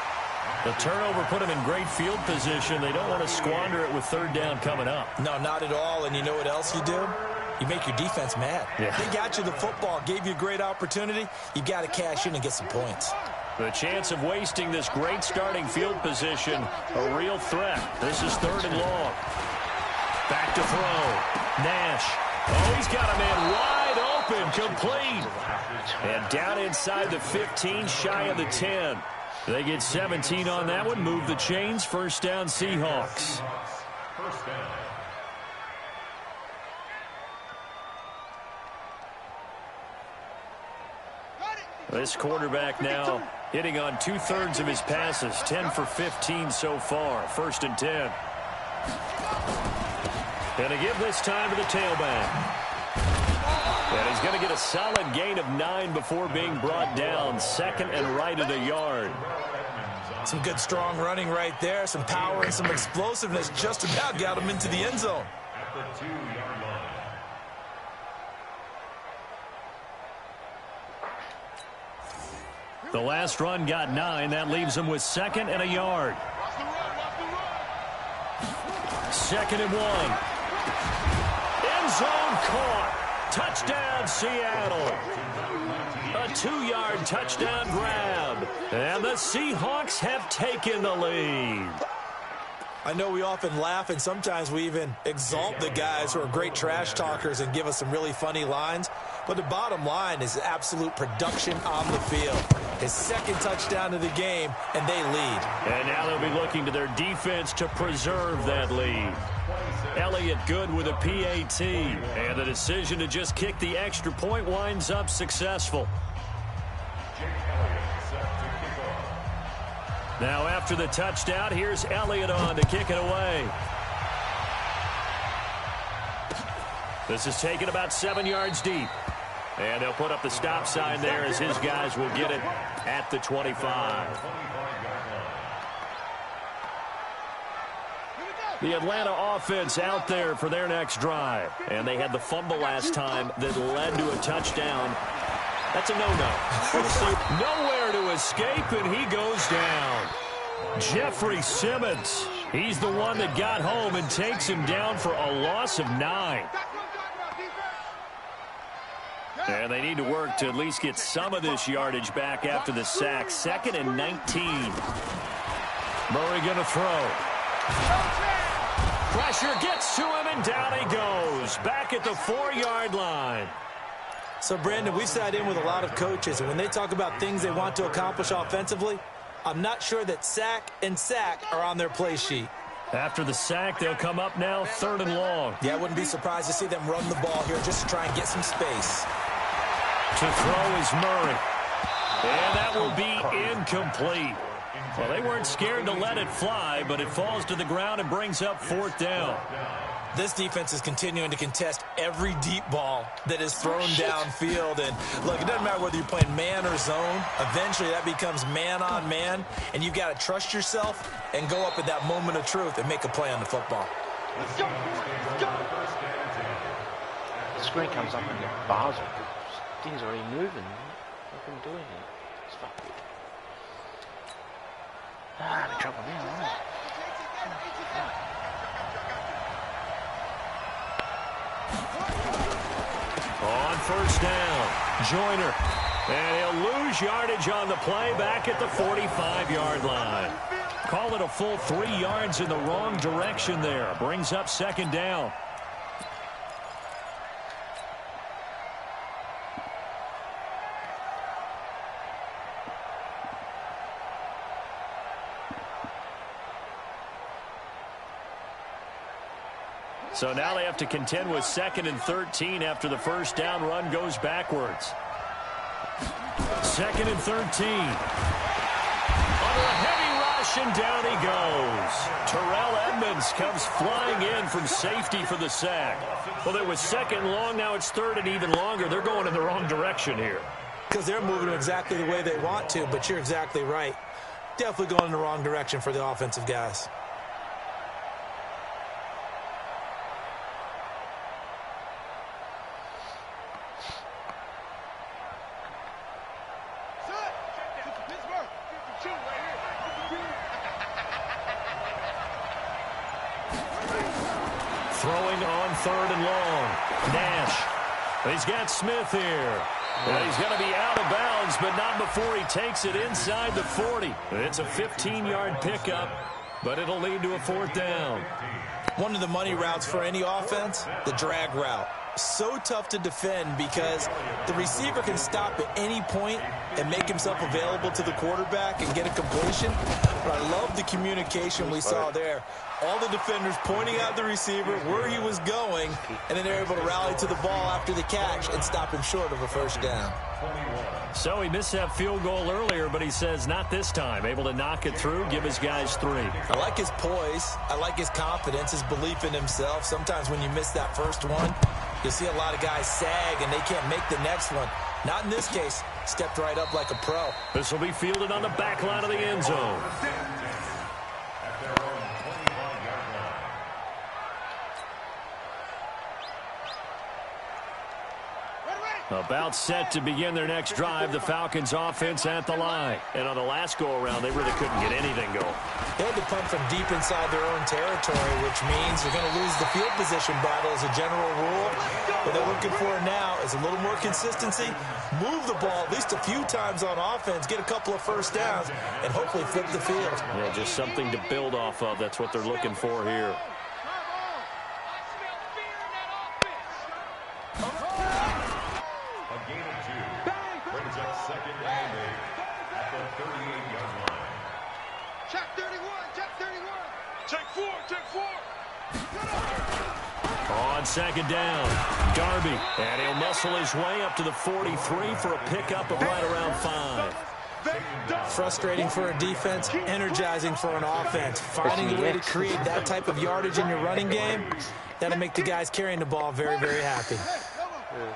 The turnover put them in great field position. They don't want to squander it with 3rd down coming up. No, not at all. And you know what else you do? You make your defense mad. Yeah. They got you the football, gave you a great opportunity. You got to cash in and get some points. The chance of wasting this great starting field position, a real threat. This is 3rd and long. Back to throw. Nash. Oh, he's got a man wide open, complete. And down inside the 15, shy of the 10. They get 17 on that one, move the chains, 1st down Seahawks. First down. This quarterback now hitting on 2/3 of his passes, 10 for 15 so far, 1st and 10. And to give this time to the tailback. And he's going to get a solid gain of 9 before being brought down, 2nd and right at a yard. Some good strong running right there, some power and some explosiveness just about got him into the end zone. At the 2-yard line. The last run got 9. That leaves him with 2nd and a yard. 2nd and 1. End zone caught. Touchdown, Seattle. A 2-yard touchdown grab. And the Seahawks have taken the lead. I know we often laugh, and sometimes we even exalt the guys who are great trash talkers and give us some really funny lines. But the bottom line is absolute production on the field. His 2nd touchdown of the game, and they lead. And now they'll be looking to their defense to preserve that lead. Elliott good with a PAT. And the decision to just kick the extra point winds up successful. Now after the touchdown, here's Elliott on to kick it away. This is taken about 7 yards deep. And they'll put up the stop sign there as his guys will get it at the 25. The Atlanta offense out there for their next drive. And they had the fumble last time that led to a touchdown. That's a no-no. Nowhere to escape, and he goes down. Jeffrey Simmons. He's the one that got home and takes him down for a loss of 9. And they need to work to at least get some of this yardage back after the sack. 2nd and 19. Murray going to throw. Pressure gets to him, and down he goes. Back at the 4-yard line. So, Brandon, we've sat in with a lot of coaches, and when they talk about things they want to accomplish offensively, I'm not sure that sack and sack are on their play sheet. After the sack, they'll come up now 3rd and long. Yeah, I wouldn't be surprised to see them run the ball here just to try and get some space. To throw is Murray. And that will be incomplete. Well, they weren't scared to let it fly, but it falls to the ground and brings up 4th down. This defense is continuing to contest every deep ball that is thrown downfield. And, look, it doesn't matter whether you're playing man or zone. Eventually, that becomes man-on-man, and you've got to trust yourself and go up at that moment of truth and make a play on the football. The screen comes up and the bars are, things are already moving. What can we do here? It's fucked. I'm in trouble now, aren't I? On 1st down, Joyner. And he'll lose yardage on the play back at the 45-yard line. Call it a full 3 yards in the wrong direction there. Brings up 2nd down. So now they have to contend with 2nd and 13 after the 1st down run goes backwards. 2nd and 13. Under a heavy rush, and down he goes. Terrell Edmonds comes flying in from safety for the sack. Well, it was 2nd long, now it's 3rd and even longer. They're going in the wrong direction here. because they're moving exactly the way they want to, but you're exactly right. Definitely going in the wrong direction for the offensive guys. Throwing on 3rd and long. Nash. He's got Smith here. And he's going to be out of bounds, but not before he takes it inside the 40. It's a 15-yard pickup, but it'll lead to a 4th down. One of the money routes for any offense, the drag route. So tough to defend because the receiver can stop at any point and make himself available to the quarterback and get a completion. But I love the communication we saw there. All the defenders pointing out the receiver, where he was going, and then they're able to rally to the ball after the catch and stop him short of a 1st down. So he missed that field goal earlier, but he says not this time. Able to knock it through, give his guys 3. I like his poise. I like his confidence, his belief in himself. Sometimes when you miss that first one, you'll see a lot of guys sag and they can't make the next one. Not in this case. Stepped right up like a pro. This will be fielded on the back line of the end zone. About set to begin their next drive, the Falcons offense at the line. And on the last go-around, they really couldn't get anything going. They had to punt from deep inside their own territory, which means you're going to lose the field position battle as a general rule. What they're looking for now is a little more consistency, move the ball at least a few times on offense, get a couple of 1st downs, and hopefully flip the field. Yeah, just something to build off of. That's what they're looking for here. On 2nd down, Darby, and he'll muscle his way up to the 43 for a pickup of right around 5. Frustrating for a defense, energizing for an offense. Finding a way to create that type of yardage in your running game, that'll make the guys carrying the ball very, very happy. Very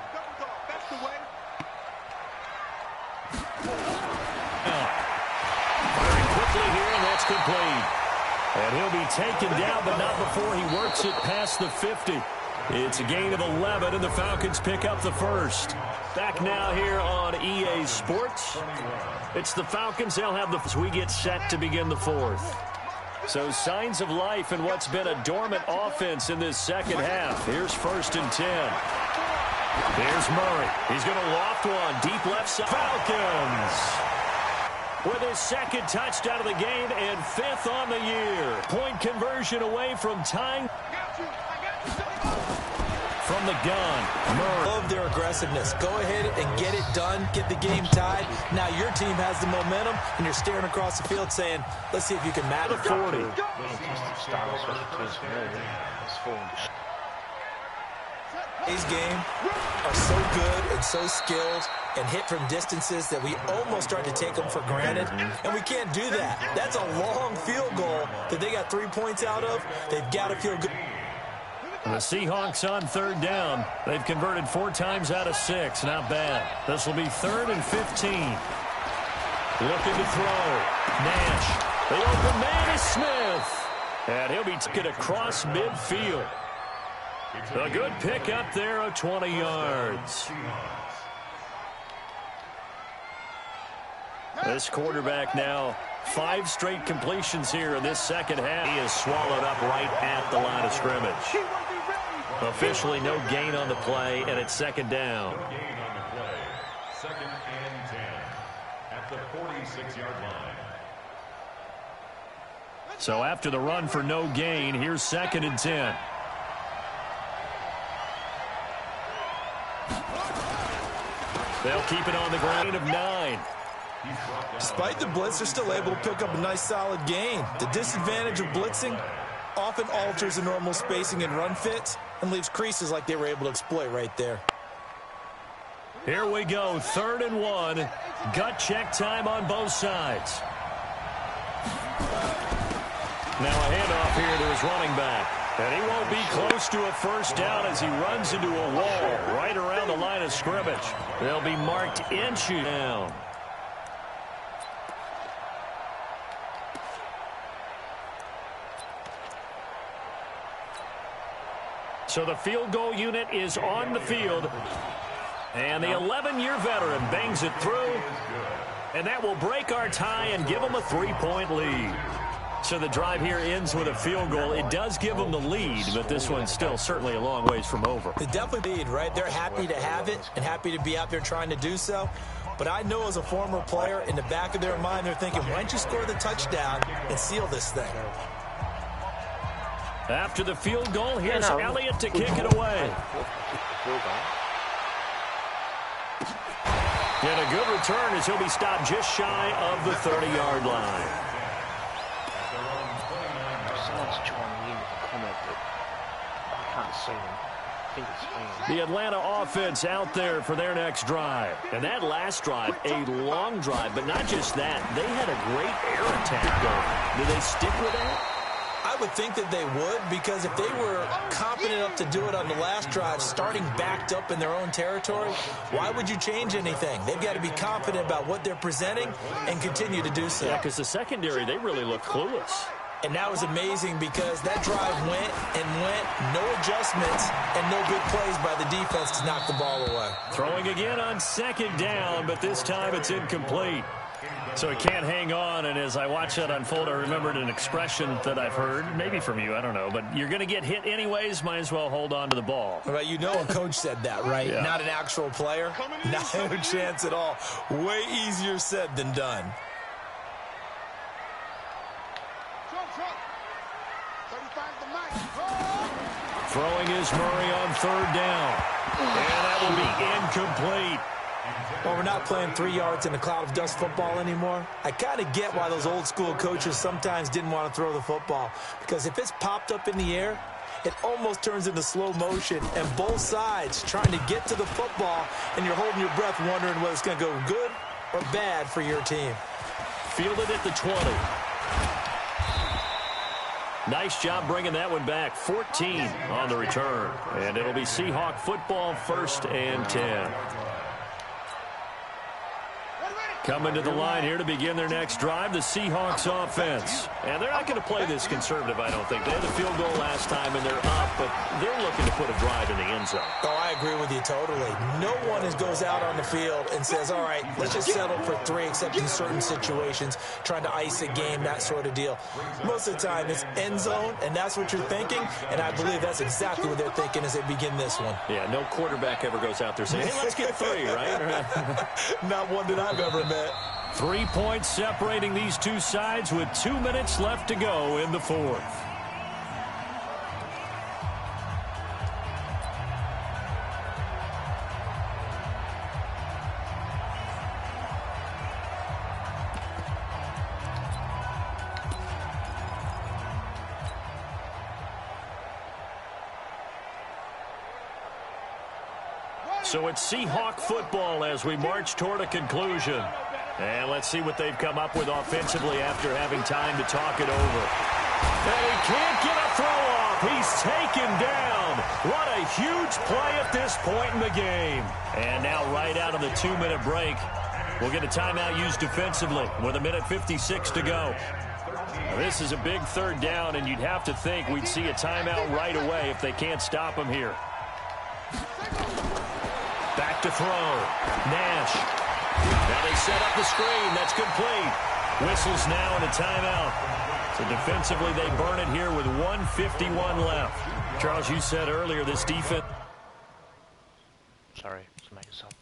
quickly here, and that's complete. And he'll be taken down, but not before he works it past the 50. It's a gain of 11, and the Falcons pick up the 1st. Back now here on EA Sports. It's the Falcons. They'll have as we get set to begin the 4th. So signs of life in what's been a dormant offense in this second half. Here's 1st and 10. There's Murray. He's going to loft one deep left side. Falcons with his 2nd touchdown of the game and 5th on the year. Point conversion away from tying. From the gun, Murray. Love their aggressiveness. Go ahead and get it done. Get the game tied. Now your team has the momentum, and you're staring across the field saying, let's see if you can match it. 40. Today's game are so good and so skilled and hit from distances that we almost start to take them for granted, and we can't do that. That's a long field goal that they got 3 points out of. They've got to feel good. The Seahawks on 3rd down. They've converted 4 times out of 6. Not bad. This will be 3rd and 15. Looking to throw. Nash. The open man is Smith. And he'll be taken across midfield. A good pickup there of 20 yards. This quarterback now 5 straight completions here in this second half. He is swallowed up right at the line of scrimmage. Officially no gain on the play, and it's 2nd down. No gain on the play. 2nd and 10 at the 46-yard line. So after the run for no gain, here's 2nd and 10. They'll keep it on the ground of 9. Despite the blitz, they're still able to pick up a nice solid gain. The disadvantage of blitzing often alters the normal spacing and run fits and leaves creases like they were able to exploit right there. Here we go, 3rd and 1. Gut check time on both sides. Now a handoff here to his running back. And he won't be close to a first down as he runs into a wall right around the line of scrimmage. They'll be marked inches down. So the field goal unit is on the field. And the 11-year veteran bangs it through. And that will break our tie and give them a 3-point lead. So the drive here ends with a field goal. It does give them the lead, but this one's still certainly a long ways from over. They definitely lead, right? They're happy to have it and happy to be out there trying to do so. But I know as a former player, in the back of their mind, they're thinking, why don't you score the touchdown and seal this thing? After the field goal, here's Elliott to kick it away. And a good return as he'll be stopped just shy of the 30-yard line. Someone's joining in with a comment, but I can't see them. I think it's fans. The Atlanta offense out there for their next drive. And that last drive, a long drive, but not just that. They had a great air attack going. Do they stick with that? I would think that they would, because if they were confident enough to do it on the last drive, starting backed up in their own territory, why would you change anything? They've got to be confident about what they're presenting and continue to do so. Yeah, because the secondary, they really look clueless. And that was amazing because that drive went and went, no adjustments, and no good plays by the defense to knock the ball away. Throwing again on second down, but this time it's incomplete. So he can't hang on, and as I watch that unfold, I remembered an expression that I've heard, maybe from you, I don't know, but you're going to get hit anyways, might as well hold on to the ball. Well, you know a coach said that, right? Yeah. Not an actual player. Not a chance at all. Way easier said than done. Throwing is Murray on third down. And that will be incomplete. Well, we're not playing 3 yards in a cloud of dust football anymore. I kind of get why those old school coaches sometimes didn't want to throw the football. Because if it's popped up in the air, it almost turns into slow motion. And both sides trying to get to the football, and you're holding your breath wondering whether it's going to go good or bad for your team. Fielded at the 20. Nice job bringing that one back. 14 on the return. And it'll be Seahawk football, 1st and 10. Coming to the line here to begin their next drive, the Seahawks offense. And they're not going to play this conservative, I don't think. They had the field goal last time, and they're up, but they're looking to put a drive in the end zone. Oh, I agree with you totally. No one goes out on the field and says, all right, let's just settle for 3, except in certain situations, trying to ice a game, that sort of deal. Most of the time, it's end zone, and that's what you're thinking, and I believe that's exactly what they're thinking as they begin this one. Yeah, no quarterback ever goes out there saying, hey, let's get 3, right? Not one that I've ever met. 3 points separating these two sides with 2 minutes left to go in the 4th. So it's Seahawk football as we march toward a conclusion. And let's see what they've come up with offensively after having time to talk it over. And he can't get a throw off. He's taken down. What a huge play at this point in the game. And now right out of the 2-minute break, we'll get a timeout used defensively with 1:56 to go. Now, this is a big 3rd down, and you'd have to think we'd see a timeout right away if they can't stop him here. Back to throw. Nash. Now they set up the screen. That's complete. Whistles now and a timeout. So defensively, they burn it here with 1:51 left. Charles, you said earlier this defense. Sorry, let's make this up.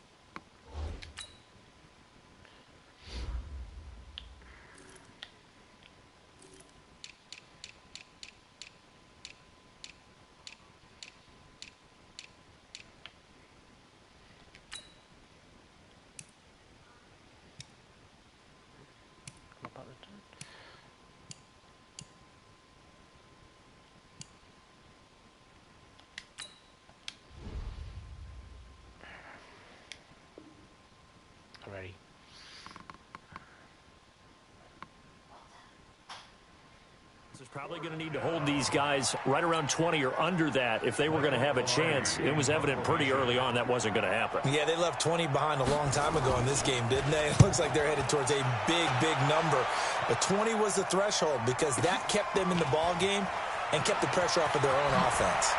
Ready. This is Probably going to need to hold these guys right around 20 or under that if they were going to have a chance. It was evident pretty early on that wasn't going to happen. Yeah, they left 20 behind a long time ago in this game, didn't they? It looks like they're headed towards a big, big number. But 20 was the threshold because that kept them in the ball game and kept the pressure off of their own offense.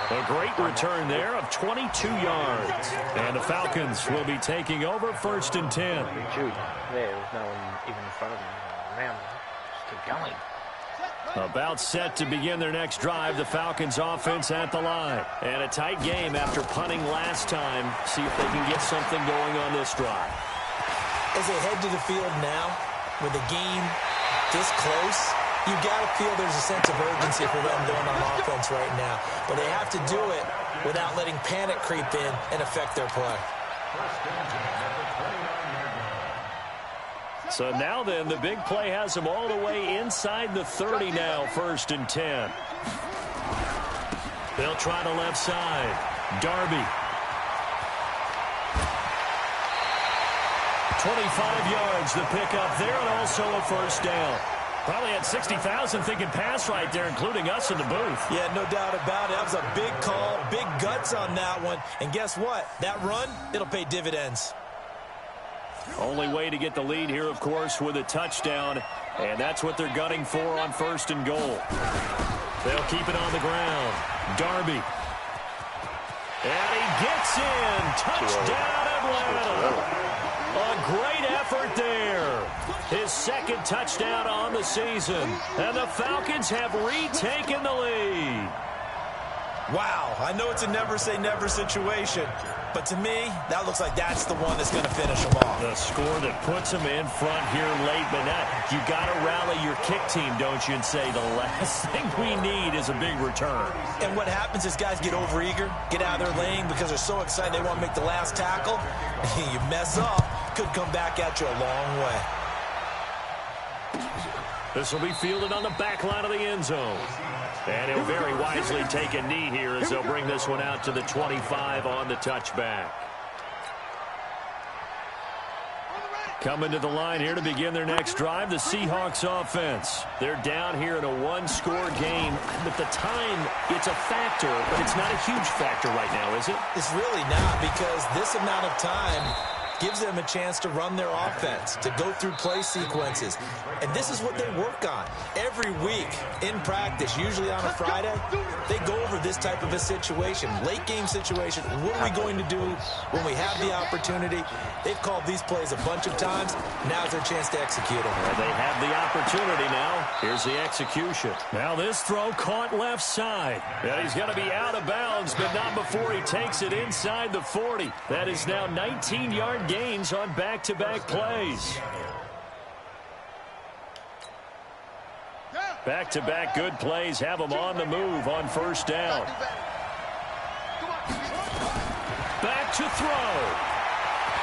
A great return there of 22 yards. And the Falcons will be taking over 1st and 10. There was no one even in front of them around them. Just keep going. About set to begin their next drive, the Falcons offense at the line. And a tight game after punting last time. See if they can get something going on this drive. As they head to the field now, with the game this close, you got to feel there's a sense of urgency for them going on offense right now. But they have to do it without letting panic creep in and affect their play. So now then, the big play has them all the way inside the 30 now, 1st and 10. They'll try the left side. Darby. 25 yards the pickup there, and also a 1st down. Probably had 60,000 thinking pass right there, including us in the booth. Yeah, no doubt about it. That was a big call, big guts on that one. And guess what? That run, it'll pay dividends. Only way to get the lead here, of course, with a touchdown. And that's what they're gunning for on 1st and goal. They'll keep it on the ground. Darby. And he gets in. Touchdown, Atlanta. A great effort there. His 2nd touchdown on the season. And the Falcons have retaken the lead. Wow, I know it's a never-say-never situation, but to me, that looks like that's the one that's going to finish them off. The score that puts them in front here late, but you got to rally your kick team, don't you, and say the last thing we need is a big return. And what happens is guys get overeager, get out of their lane because they're so excited they want to make the last tackle. You mess up, could come back at you a long way. This will be fielded on the back line of the end zone. And he'll very wisely take a knee here as they'll bring this one out to the 25 on the touchback. Coming to the line here to begin their next drive, the Seahawks offense. They're down here in a one-score game. At the time, it's a factor, but it's not a huge factor right now, is it? It's really not, because this amount of time gives them a chance to run their offense, to go through play sequences. And this is what they work on. Every week in practice, usually on a Friday, they go over this type of a situation, late game situation. What are we going to do when we have the opportunity? They've called these plays a bunch of times. Now's their chance to execute them. And they have the opportunity now. Here's the execution. Now this throw caught left side. And he's going to be out of bounds, but not before he takes it inside the 40. That is now 19-yard gains on back-to-back plays. Back-to-back good plays have them on the move on 1st down. Back to throw.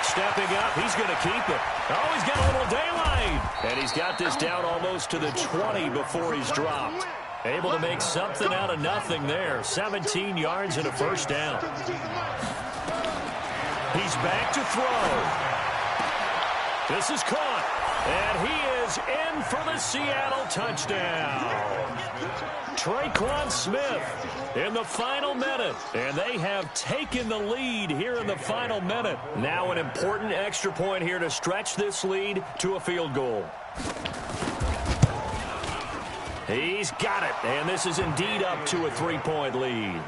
Stepping up, he's going to keep it. Oh, he's got a little daylight. And he's got this down almost to the 20 before he's dropped. Able to make something out of nothing there. 17 yards and a 1st down. He's back to throw. This is caught. And he is in for the Seattle touchdown. Traquan Smith in the final minute. And they have taken the lead here in the final minute. Now an important extra point here to stretch this lead to a field goal. He's got it. And this is indeed up to a 3-point lead.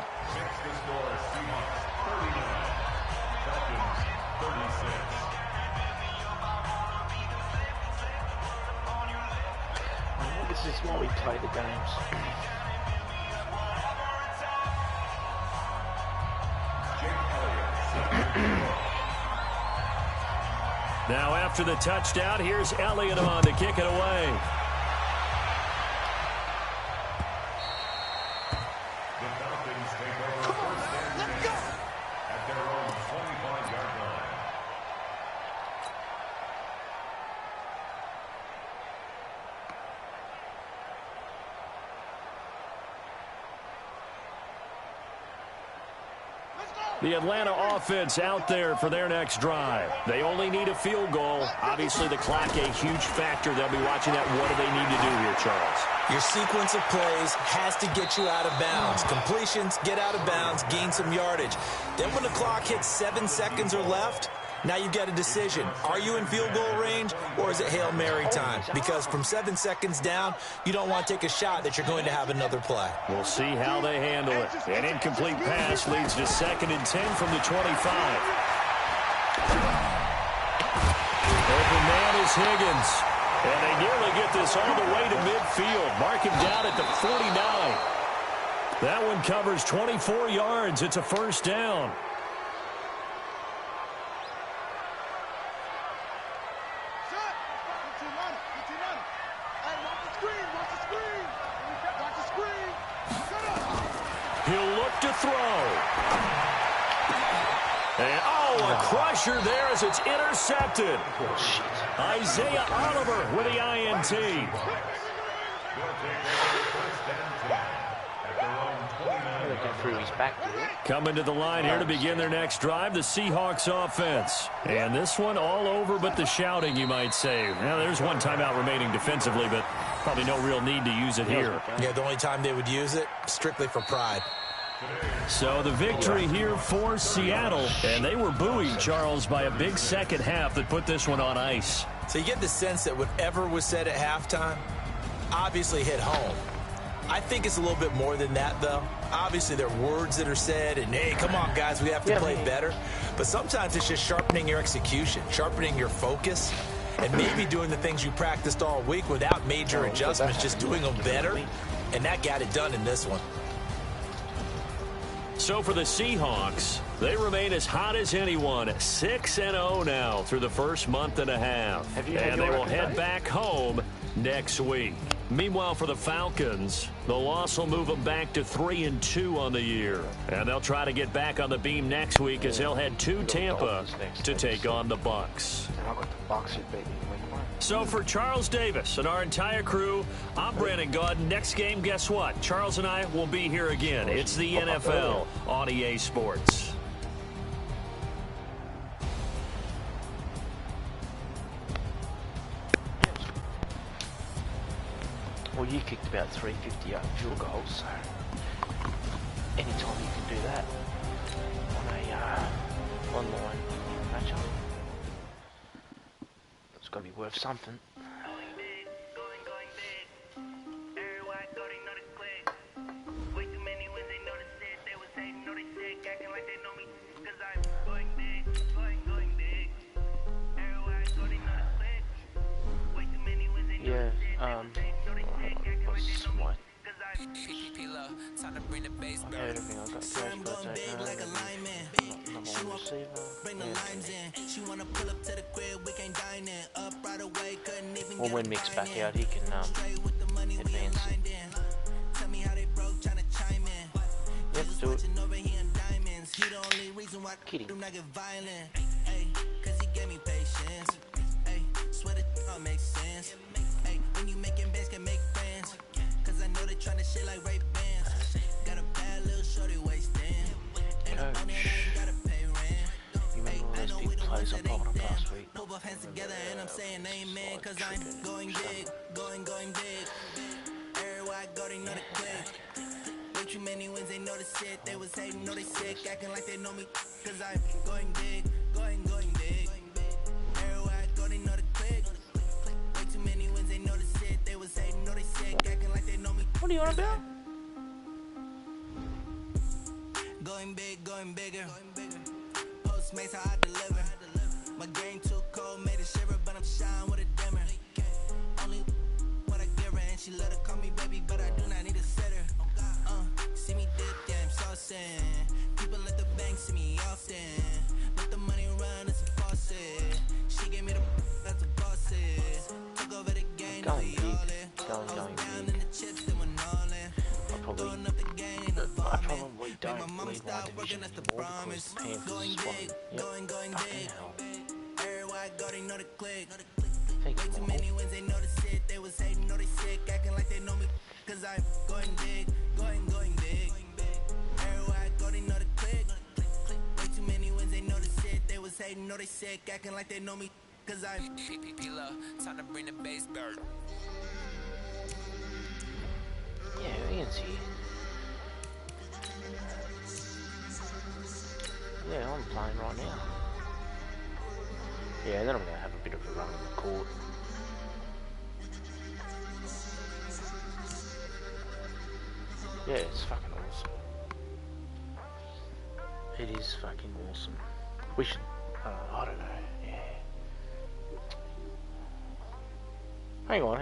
This is why we play the games. Now after the touchdown, here's Elliott on to kick it away. The Falcons take over 1st and 10 at their own 25-yard line. The Atlanta offense out there for their next drive. They only need a field goal. Obviously, the clock a huge factor. They'll be watching that. What do they need to do here, Charles? Your sequence of plays has to get you out of bounds. Completions, get out of bounds, gain some yardage. Then when the clock hits 7 seconds or left, now you've got a decision. Are you in field goal range, or is it Hail Mary time? Because from 7 seconds down, you don't want to take a shot that you're going to have another play. We'll see how they handle it. An incomplete pass leads to 2nd and 10 from the 25. Open man is Higgins. And they nearly get this all the way to midfield. Mark him down at the 49. That one covers 24 yards. It's a first down. He'll look to throw. And, a crusher there as it's intercepted. Isaiah Oliver with the INT. Coming to the line here to begin their next drive, the Seahawks offense. And this one all over but the shouting, you might say. Now, there's one timeout remaining defensively, but probably no real need to use it here. Yeah, the only time they would use it, strictly for pride. So the victory here for Seattle. And they were buoyed, Charles, by a big second half that put this one on ice. So you get the sense that whatever was said at halftime obviously hit home. I think it's a little bit more than that, though. Obviously, there are words that are said, and, hey, come on, guys, we have to play better. But sometimes it's just sharpening your execution, sharpening your focus, and maybe doing the things you practiced all week without major adjustments, just doing them better. And that got it done in this one. So for the Seahawks, they remain as hot as anyone, 6-0 now through the first month and a half. And they will head back home next week. Meanwhile, for the Falcons, the loss will move them back to 3-2 on the year. And they'll try to get back on the beam next week as they'll head to Tampa to take on the Bucs. So for Charles Davis and our entire crew, I'm Brandon Gaudin. Next game, guess what? Charles and I will be here again. It's the NFL on EA Sports. Well, you kicked about 350 field goals, so anytime you can do that on a online matchup, it's got to be worth something. Yeah, what's my... I heard everything. I got Joe's birthday now. Number one receiver. Well, when Mick's back out, he can advance it. Yep, do it. Kidding. Makes sense. Hey, when you making bands can make friends. Cause I know they tryna shit like Ray Bans. Got a bad little shorty wasting. And I'm on that I ain't gotta pay rent. You remember all those big plays I brought up last week? Put both hands together and I'm saying amen. Cause I'm going big, going big. Everywhere I go they know the click. Way too many wins, they know the shit. They was hating, know they sick, acting like they know me. Cause I'm going big, going big. Everywhere I go they know the click. What are you on about? Going big, going bigger. Postmates how I deliver. My game too cold, made a shiver, but I'm shine with a dimmer. Only what I give her, and she let her call me baby, but I do not need a sitter. See me dip, yeah, I'm saucing. People at the bank see me often. Let the money run, it's a faucet. She gave me the that's a boss is. Took over the game, Going big. I probably don't lead my division anymore because the Panthers won. Yep. Fucking hell. Thank you, I know they sick, acting like they know me, cause I'm time to bring the bass bird. Yeah, Ian's here. Yeah, I'm playing right now. Yeah, then I'm going to have a bit of a run on the court. Yeah, it's fucking awesome. It is fucking awesome. We should, I don't know, yeah. Hang on.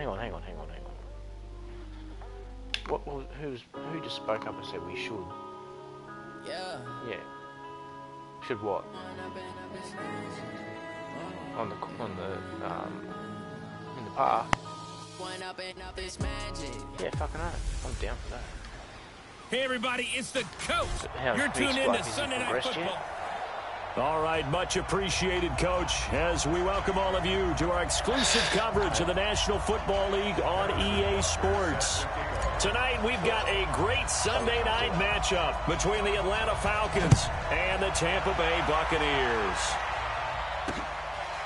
Who just spoke up and said we should? Yeah. Yeah. Should what? On the in the park. Yeah, fucking oath. I'm down for that. Hey everybody, it's the coach. How's You're tuned in to Beach Sunday Night progressed Football. yet? All right, much appreciated, Coach, as we welcome all of you to our exclusive coverage of the National Football League on EA Sports. Tonight, we've got a great Sunday night matchup between the Atlanta Falcons and the Tampa Bay Buccaneers.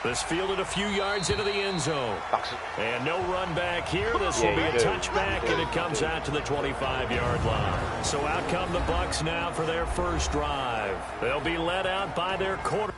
This fielded a few yards into the end zone. And no run back here. This will be a touchback, and it comes out to the 25-yard line. So out come the Bucs now for their first drive. They'll be led out by their quarterback.